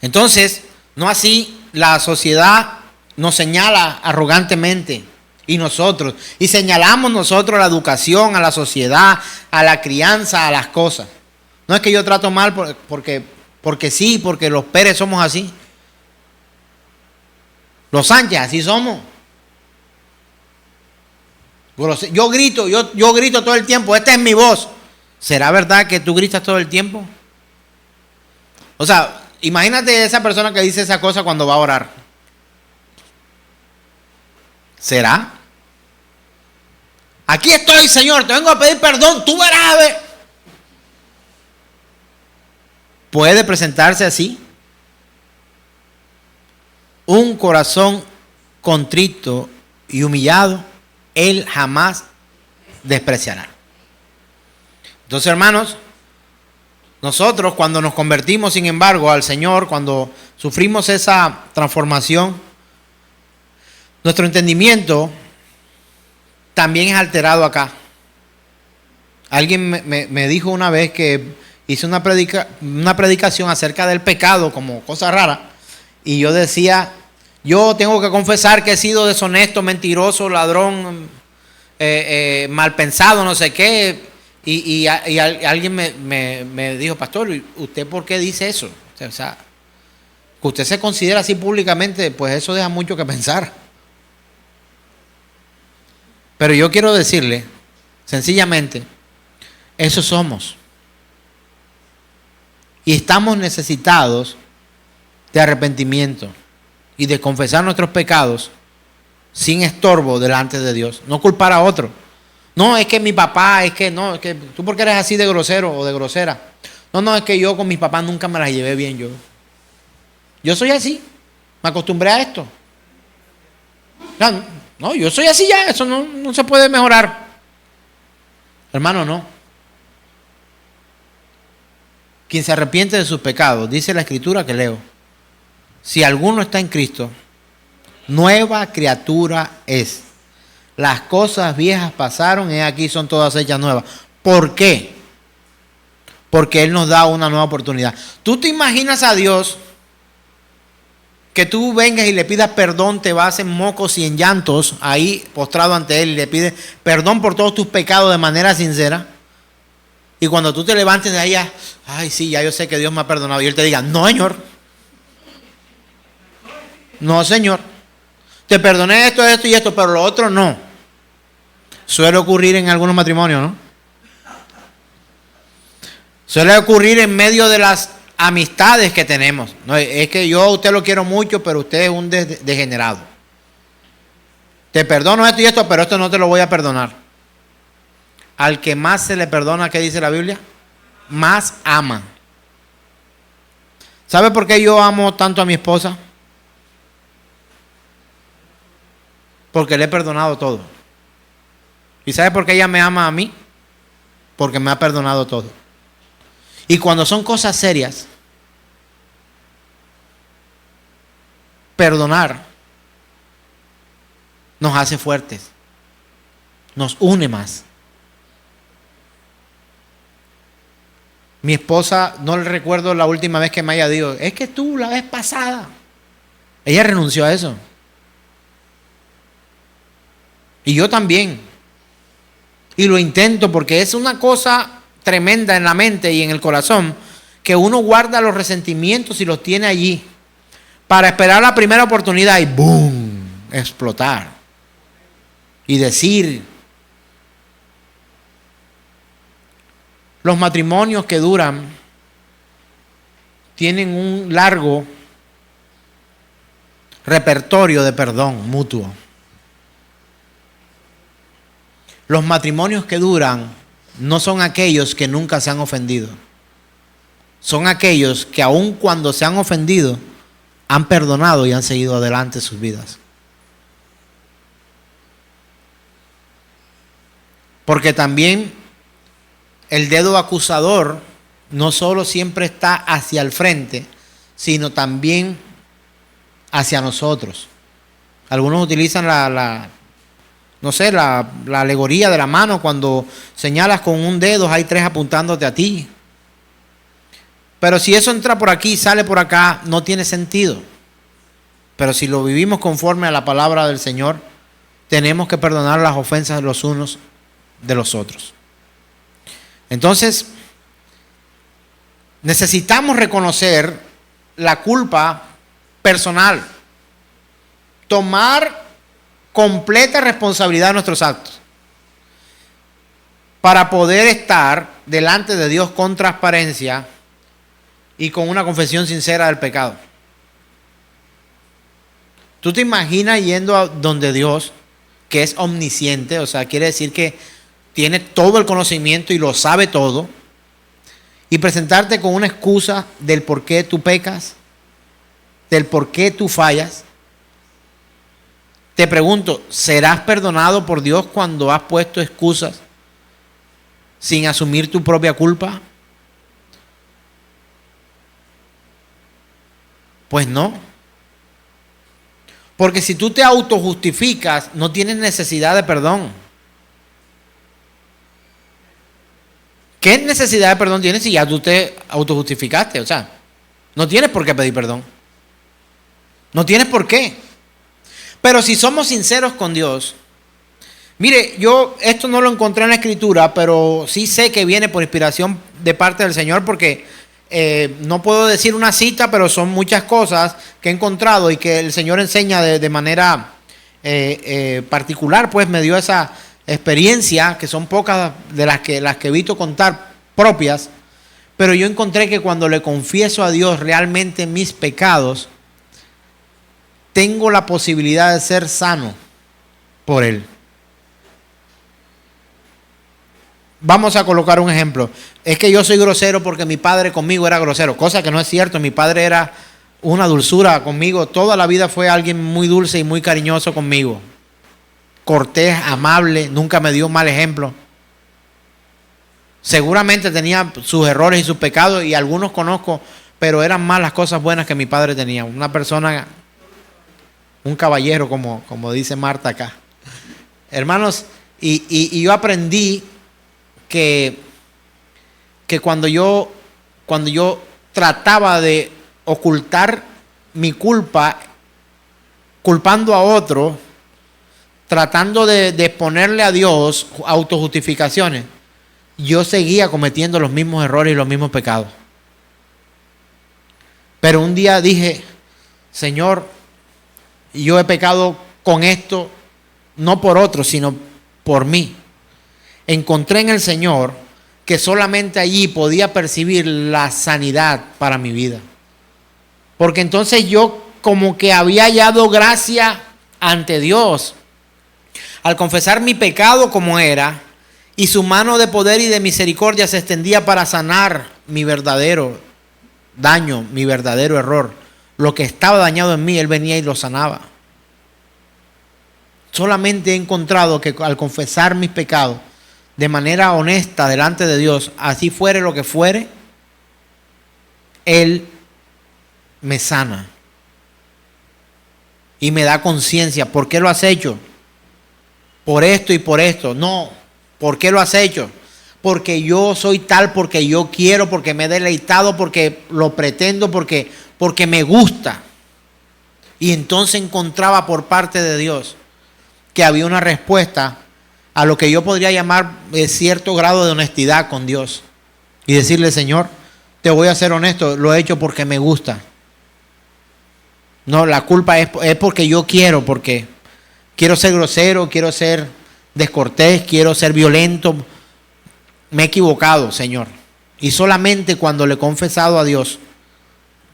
Entonces, no así la sociedad nos señala arrogantemente y señalamos nosotros a la educación, a la sociedad, a la crianza, a las cosas. No es que yo trato mal porque sí, porque los Pérez somos así. Los Sánchez así somos. Yo grito todo el tiempo, esta es mi voz. ¿Será verdad que tú gritas todo el tiempo? O sea, imagínate esa persona que dice esa cosa cuando va a orar. ¿Será? Aquí estoy, Señor, te vengo a pedir perdón, tú verás a ver. ¿Puede presentarse así? Un corazón contrito y humillado, Él jamás despreciará. Entonces, hermanos, nosotros cuando nos convertimos, sin embargo, al Señor, cuando sufrimos esa transformación, nuestro entendimiento también es alterado acá. Alguien me dijo una vez que hice una predicación acerca del pecado como cosa rara, y yo decía, yo tengo que confesar que he sido deshonesto, mentiroso, ladrón, mal pensado, no sé qué, y alguien me dijo, pastor, ¿usted por qué dice eso? O sea, que usted se considera así públicamente, pues eso deja mucho que pensar. Pero yo quiero decirle, sencillamente, eso somos. Y estamos necesitados de arrepentimiento y de confesar nuestros pecados sin estorbo delante de Dios. No culpar a otro. No, es que mi papá, es que tú porque eres así de grosero o de grosera. No, es que yo con mis papás nunca me las llevé bien yo. Yo soy así, me acostumbré a esto. No, yo soy así ya, eso no se puede mejorar. Hermano, no. Quien se arrepiente de sus pecados, dice la Escritura que leo, si alguno está en Cristo, nueva criatura es. Las cosas viejas pasaron y aquí son todas hechas nuevas. ¿Por qué? Porque Él nos da una nueva oportunidad. ¿Tú te imaginas a Dios que tú vengas y le pidas perdón, te vas en mocos y en llantos ahí postrado ante Él y le pides perdón por todos tus pecados de manera sincera? Y cuando tú te levantes de ahí, ay sí, ya yo sé que Dios me ha perdonado, y Él te diga, no, Señor. No, Señor. Te perdoné esto y esto, pero lo otro no. Suele ocurrir en algunos matrimonios, ¿no? Suele ocurrir en medio de las amistades que tenemos. No, es que yo a usted lo quiero mucho, pero usted es un degenerado. Te perdono esto y esto, pero esto no te lo voy a perdonar. Al que más se le perdona, ¿qué dice la Biblia? Más ama. ¿Sabe por qué yo amo tanto a mi esposa? Porque le he perdonado todo. ¿Y sabe por qué ella me ama a mí? Porque me ha perdonado todo. Y cuando son cosas serias, perdonar nos hace fuertes, nos une más. Mi esposa, no le recuerdo la última vez que me haya dicho, es que tú la vez pasada. Ella renunció a eso. Y yo también. Y lo intento porque es una cosa tremenda en la mente y en el corazón, que uno guarda los resentimientos y los tiene allí para esperar la primera oportunidad y ¡boom! Explotar. Y decir. Los matrimonios que duran tienen un largo repertorio de perdón mutuo. Los matrimonios que duran no son aquellos que nunca se han ofendido. Son aquellos que aun cuando se han ofendido, han perdonado y han seguido adelante sus vidas. Porque también el dedo acusador no solo siempre está hacia el frente, sino también hacia nosotros. Algunos utilizan la alegoría de la mano. Cuando señalas con un dedo, hay 3 apuntándote a ti. Pero si eso entra por aquí y sale por acá, no tiene sentido. Pero si lo vivimos conforme a la palabra del Señor, tenemos que perdonar las ofensas de los unos de los otros. Entonces, necesitamos reconocer la culpa personal, tomar completa responsabilidad de nuestros actos para poder estar delante de Dios con transparencia y con una confesión sincera del pecado. ¿Tú te imaginas yendo a donde Dios, que es omnisciente, o sea, quiere decir que tiene todo el conocimiento y lo sabe todo, y presentarte con una excusa del por qué tú pecas, del por qué tú fallas? Te pregunto, ¿serás perdonado por Dios cuando has puesto excusas sin asumir tu propia culpa? Pues no. Porque si tú te autojustificas, no tienes necesidad de perdón. ¿Qué necesidad de perdón tienes si ya tú te autojustificaste? O sea, no tienes por qué pedir perdón. No tienes por qué. Pero si somos sinceros con Dios, mire, yo esto no lo encontré en la Escritura, pero sí sé que viene por inspiración de parte del Señor, porque no puedo decir una cita, pero son muchas cosas que he encontrado y que el Señor enseña de manera particular. Pues me dio esa experiencia, que son pocas de las que evito contar propias, pero yo encontré que cuando le confieso a Dios realmente mis pecados, tengo la posibilidad de ser sano por Él. Vamos a colocar un ejemplo. Es que yo soy grosero porque mi padre conmigo era grosero, cosa que no es cierto. Mi padre era una dulzura conmigo. Toda la vida fue alguien muy dulce y muy cariñoso conmigo. Cortés, amable, nunca me dio un mal ejemplo. Seguramente tenía sus errores y sus pecados, y algunos conozco, pero eran más las cosas buenas que mi padre tenía. Una persona, un caballero, como dice Marta acá. Hermanos, y yo aprendí que cuando yo trataba de ocultar mi culpa, culpando a otro, tratando de exponerle a Dios autojustificaciones, yo seguía cometiendo los mismos errores y los mismos pecados. Pero un día dije, Señor, yo he pecado con esto, no por otro, sino por mí. Encontré en el Señor que solamente allí podía percibir la sanidad para mi vida. Porque entonces yo como que había hallado gracia ante Dios al confesar mi pecado como era, y su mano de poder y de misericordia se extendía para sanar mi verdadero daño, mi verdadero error. Lo que estaba dañado en mí, Él venía y lo sanaba. Solamente he encontrado que al confesar mis pecados de manera honesta delante de Dios, así fuere lo que fuere, Él me sana y me da conciencia. ¿Por qué lo has hecho? Por esto y por esto. No, ¿por qué lo has hecho? Porque yo soy tal, porque yo quiero, porque me he deleitado, porque lo pretendo, porque me gusta. Y entonces encontraba por parte de Dios que había una respuesta a lo que yo podría llamar cierto grado de honestidad con Dios. Y decirle, Señor, te voy a ser honesto, lo he hecho porque me gusta. No, la culpa es porque yo quiero, porque quiero ser grosero, quiero ser descortés, quiero ser violento. Me he equivocado, Señor. Y solamente cuando le he confesado a Dios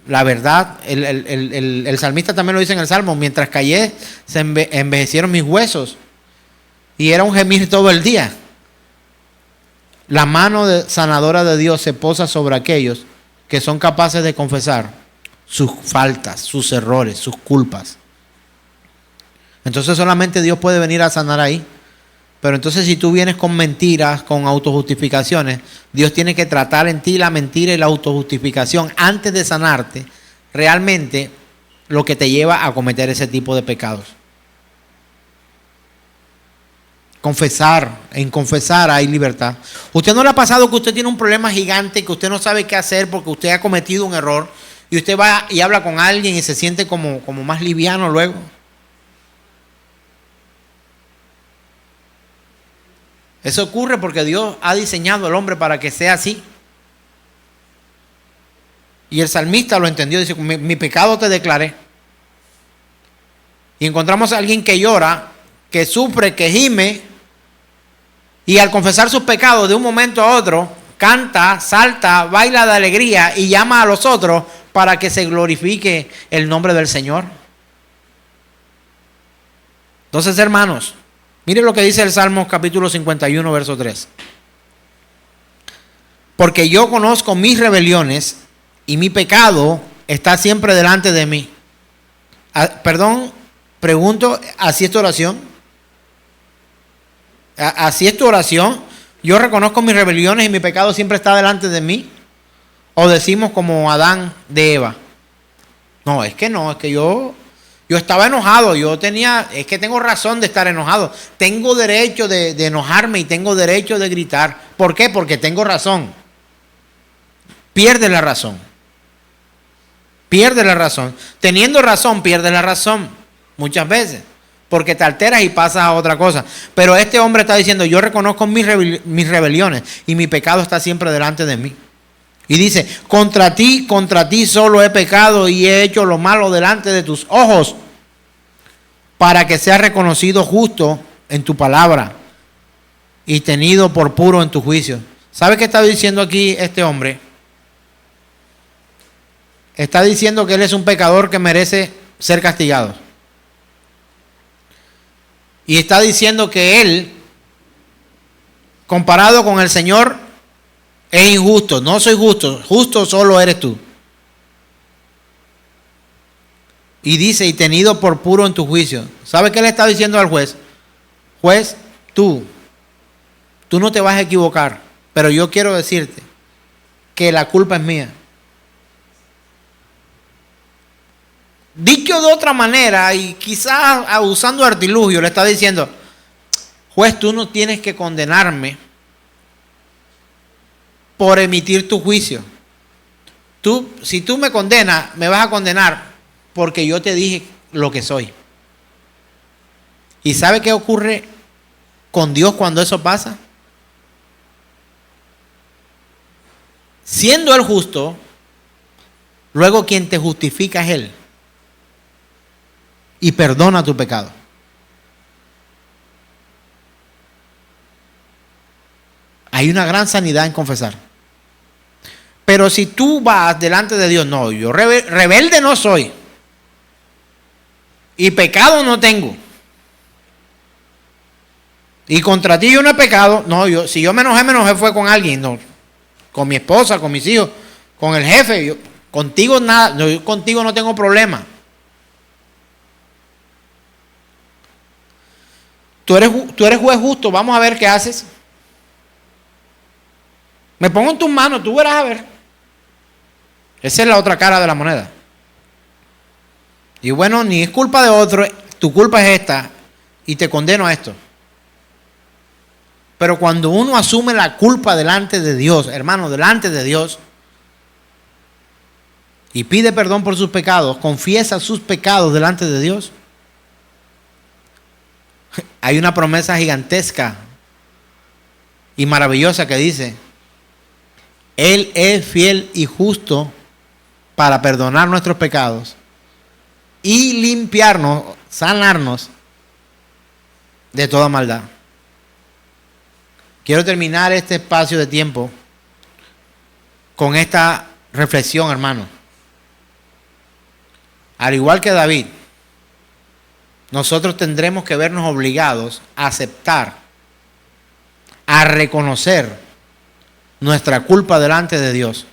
la verdad, el salmista también lo dice en el Salmo, mientras callé se envejecieron mis huesos. Y era un gemir todo el día. La mano sanadora de Dios se posa sobre aquellos que son capaces de confesar sus faltas, sus errores, sus culpas. Entonces solamente Dios puede venir a sanar ahí. Pero entonces si tú vienes con mentiras, con autojustificaciones, Dios tiene que tratar en ti la mentira y la autojustificación antes de sanarte, realmente lo que te lleva a cometer ese tipo de pecados. En confesar hay libertad. ¿Usted no le ha pasado que usted tiene un problema gigante, que usted no sabe qué hacer porque usted ha cometido un error, y usted va y habla con alguien y se siente como más liviano luego? Eso ocurre porque Dios ha diseñado al hombre para que sea así. Y el salmista lo entendió, dice, mi pecado te declaré. Y encontramos a alguien que llora, que sufre, que gime, y al confesar sus pecados de un momento a otro, canta, salta, baila de alegría y llama a los otros para que se glorifique el nombre del Señor. Entonces, hermanos, miren lo que dice el Salmo capítulo 51, verso 3. Porque yo conozco mis rebeliones y mi pecado está siempre delante de mí. Pregunto, ¿así es tu oración? ¿Así es tu oración? Yo reconozco mis rebeliones y mi pecado siempre está delante de mí. ¿O decimos como Adán de Eva? No, es que yo estaba enojado, es que tengo razón de estar enojado. Tengo derecho de enojarme y tengo derecho de gritar. ¿Por qué? Porque tengo razón. Pierde la razón. Pierde la razón. Teniendo razón, pierde la razón. Muchas veces. Porque te alteras y pasas a otra cosa. Pero este hombre está diciendo, yo reconozco mis rebeliones y mi pecado está siempre delante de mí. Y dice, contra ti solo he pecado y he hecho lo malo delante de tus ojos, para que seas reconocido justo en tu palabra y tenido por puro en tu juicio. ¿Sabe qué está diciendo aquí este hombre? Está diciendo que él es un pecador que merece ser castigado. Y está diciendo que él, comparado con el Señor, es injusto. No soy justo, justo solo eres tú. Y dice, y tenido por puro en tu juicio. ¿Sabe qué le está diciendo al juez? Juez, tú no te vas a equivocar, pero yo quiero decirte que la culpa es mía. Dicho de otra manera, y quizás usando artilugio, le está diciendo, juez, tú no tienes que condenarme por emitir tu juicio. Si tú me condenas, me vas a condenar porque yo te dije lo que soy. ¿Y sabe qué ocurre con Dios cuando eso pasa? Siendo Él justo, luego quien te justifica es Él. Y perdona tu pecado. Hay una gran sanidad en confesar. Pero si tú vas delante de Dios, no, yo rebelde no soy. Y pecado no tengo. Y contra ti yo no he pecado. No, si yo me enojé fue con alguien, no. Con mi esposa, con mis hijos, con el jefe. Contigo nada, yo contigo no tengo problema. Tú eres juez justo, vamos a ver qué haces. Me pongo en tus manos, tú verás a ver. Esa es la otra cara de la moneda. Y bueno, ni es culpa de otro, tu culpa es esta, y te condeno a esto. Pero cuando uno asume la culpa delante de Dios, hermano, delante de Dios, y pide perdón por sus pecados, confiesa sus pecados delante de Dios, hay una promesa gigantesca y maravillosa que dice, Él es fiel y justo para perdonar nuestros pecados y limpiarnos, sanarnos de toda maldad. Quiero terminar este espacio de tiempo con esta reflexión, hermano. Al igual que David, nosotros tendremos que vernos obligados a aceptar, a reconocer nuestra culpa delante de Dios.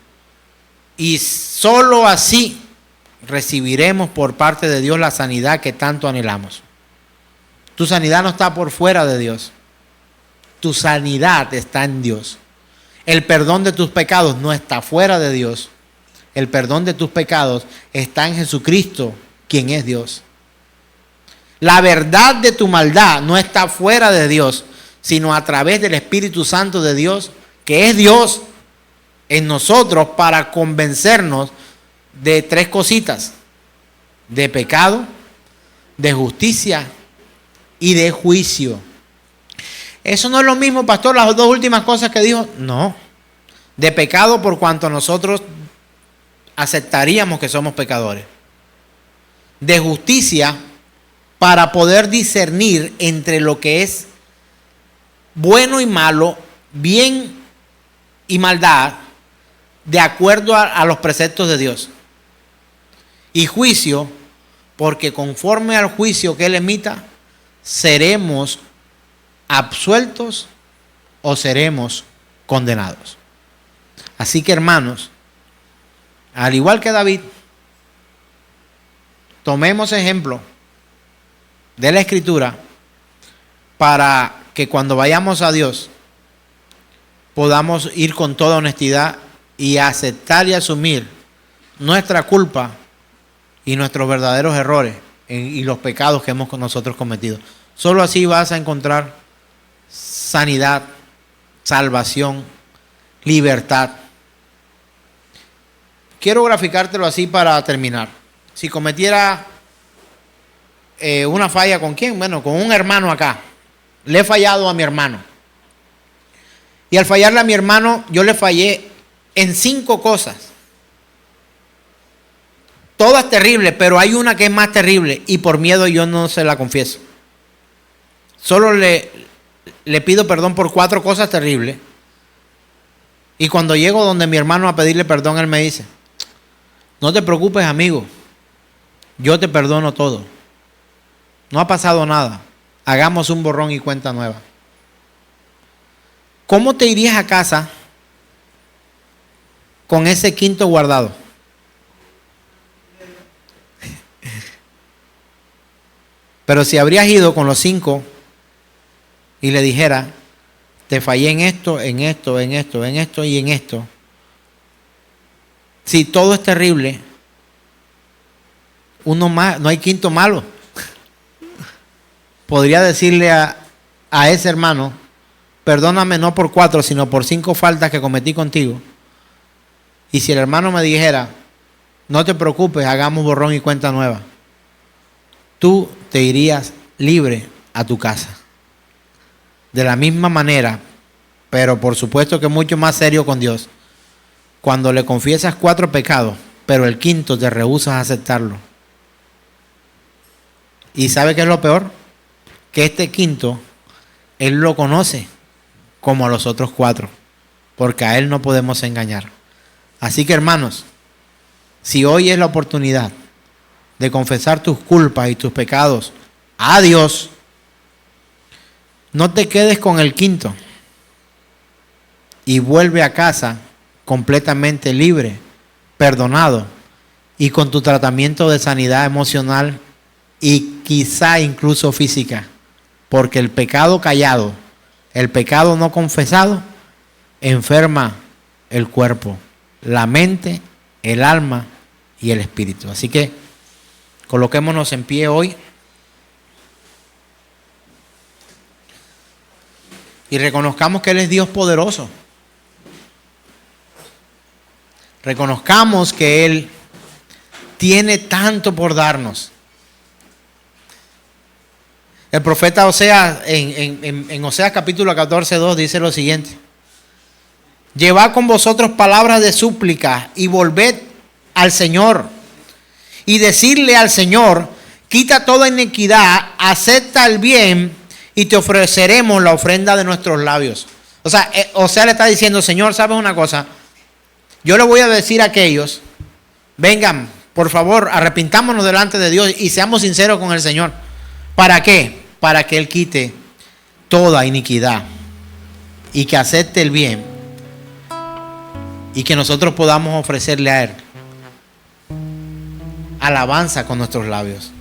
Y solo así recibiremos por parte de Dios la sanidad que tanto anhelamos. Tu sanidad no está por fuera de Dios. tu sanidad está en Dios. El perdón de tus pecados no está fuera de Dios. El perdón de tus pecados está en Jesucristo, quien es Dios. La verdad de tu maldad no está fuera de Dios, sino a través del Espíritu Santo de Dios, que es Dios en nosotros para convencernos de tres cositas: de pecado, de justicia y de juicio. Eso no es lo mismo, pastor, las dos últimas cosas que dijo. No. De pecado por cuanto nosotros aceptaríamos que somos pecadores. De justicia para poder discernir entre lo que es bueno y malo, bien y maldad, de acuerdo a los preceptos de Dios. Y juicio, porque conforme al juicio que Él emita, seremos absueltos o seremos condenados. Así que, hermanos, al igual que David, tomemos ejemplo de la Escritura para que cuando vayamos a Dios podamos ir con toda honestidad y aceptar y asumir nuestra culpa y nuestros verdaderos errores y los pecados que hemos nosotros cometido. Solo así vas a encontrar sanidad, salvación, libertad. Quiero graficártelo así para terminar. Si cometiera una falla, ¿con quién? Bueno, con un hermano acá. Le he fallado a mi hermano. Y al fallarle a mi hermano, yo le fallé en 5 cosas. Todas terribles, pero hay una que es más terrible y por miedo yo no se la confieso. Solo le pido perdón por 4 cosas terribles. Y cuando llego donde mi hermano a pedirle perdón, él me dice: no te preocupes, amigo, yo te perdono todo. No ha pasado nada. Hagamos un borrón y cuenta nueva. ¿Cómo te irías a casa con ese quinto guardado? Pero si habrías ido con los 5 y le dijera: te fallé en esto, en esto, en esto, en esto y en esto. Si todo es terrible, uno más, no hay quinto malo. Podría decirle a ese hermano: perdóname no por 4, sino por 5 faltas que cometí contigo. Y si el hermano me dijera: no te preocupes, hagamos borrón y cuenta nueva, tú te irías libre a tu casa. De la misma manera, pero por supuesto que mucho más serio con Dios, cuando le confiesas 4 pecados, pero el quinto te rehusas a aceptarlo. ¿Y sabe qué es lo peor? Que este quinto, Él lo conoce como a los otros 4, porque a Él no podemos engañar. Así que, hermanos, si hoy es la oportunidad de confesar tus culpas y tus pecados a Dios, no te quedes con el quinto y vuelve a casa completamente libre, perdonado y con tu tratamiento de sanidad emocional y quizá incluso física, porque el pecado callado, el pecado no confesado, enferma el cuerpo, la mente, el alma y el espíritu. Así que coloquémonos en pie hoy y reconozcamos que Él es Dios poderoso. Reconozcamos que Él tiene tanto por darnos. El profeta Oseas, en Oseas capítulo 14:2 dice lo siguiente: llevad con vosotros palabras de súplica y volved al Señor y decirle al Señor: quita toda iniquidad, acepta el bien y te ofreceremos la ofrenda de nuestros labios. O sea, le está diciendo: Señor, ¿sabes una cosa? Yo le voy a decir a aquellos: vengan, por favor, arrepintámonos delante de Dios y seamos sinceros con el Señor. ¿Para qué? Para que Él quite toda iniquidad y que acepte el bien y que nosotros podamos ofrecerle a Él alabanza con nuestros labios.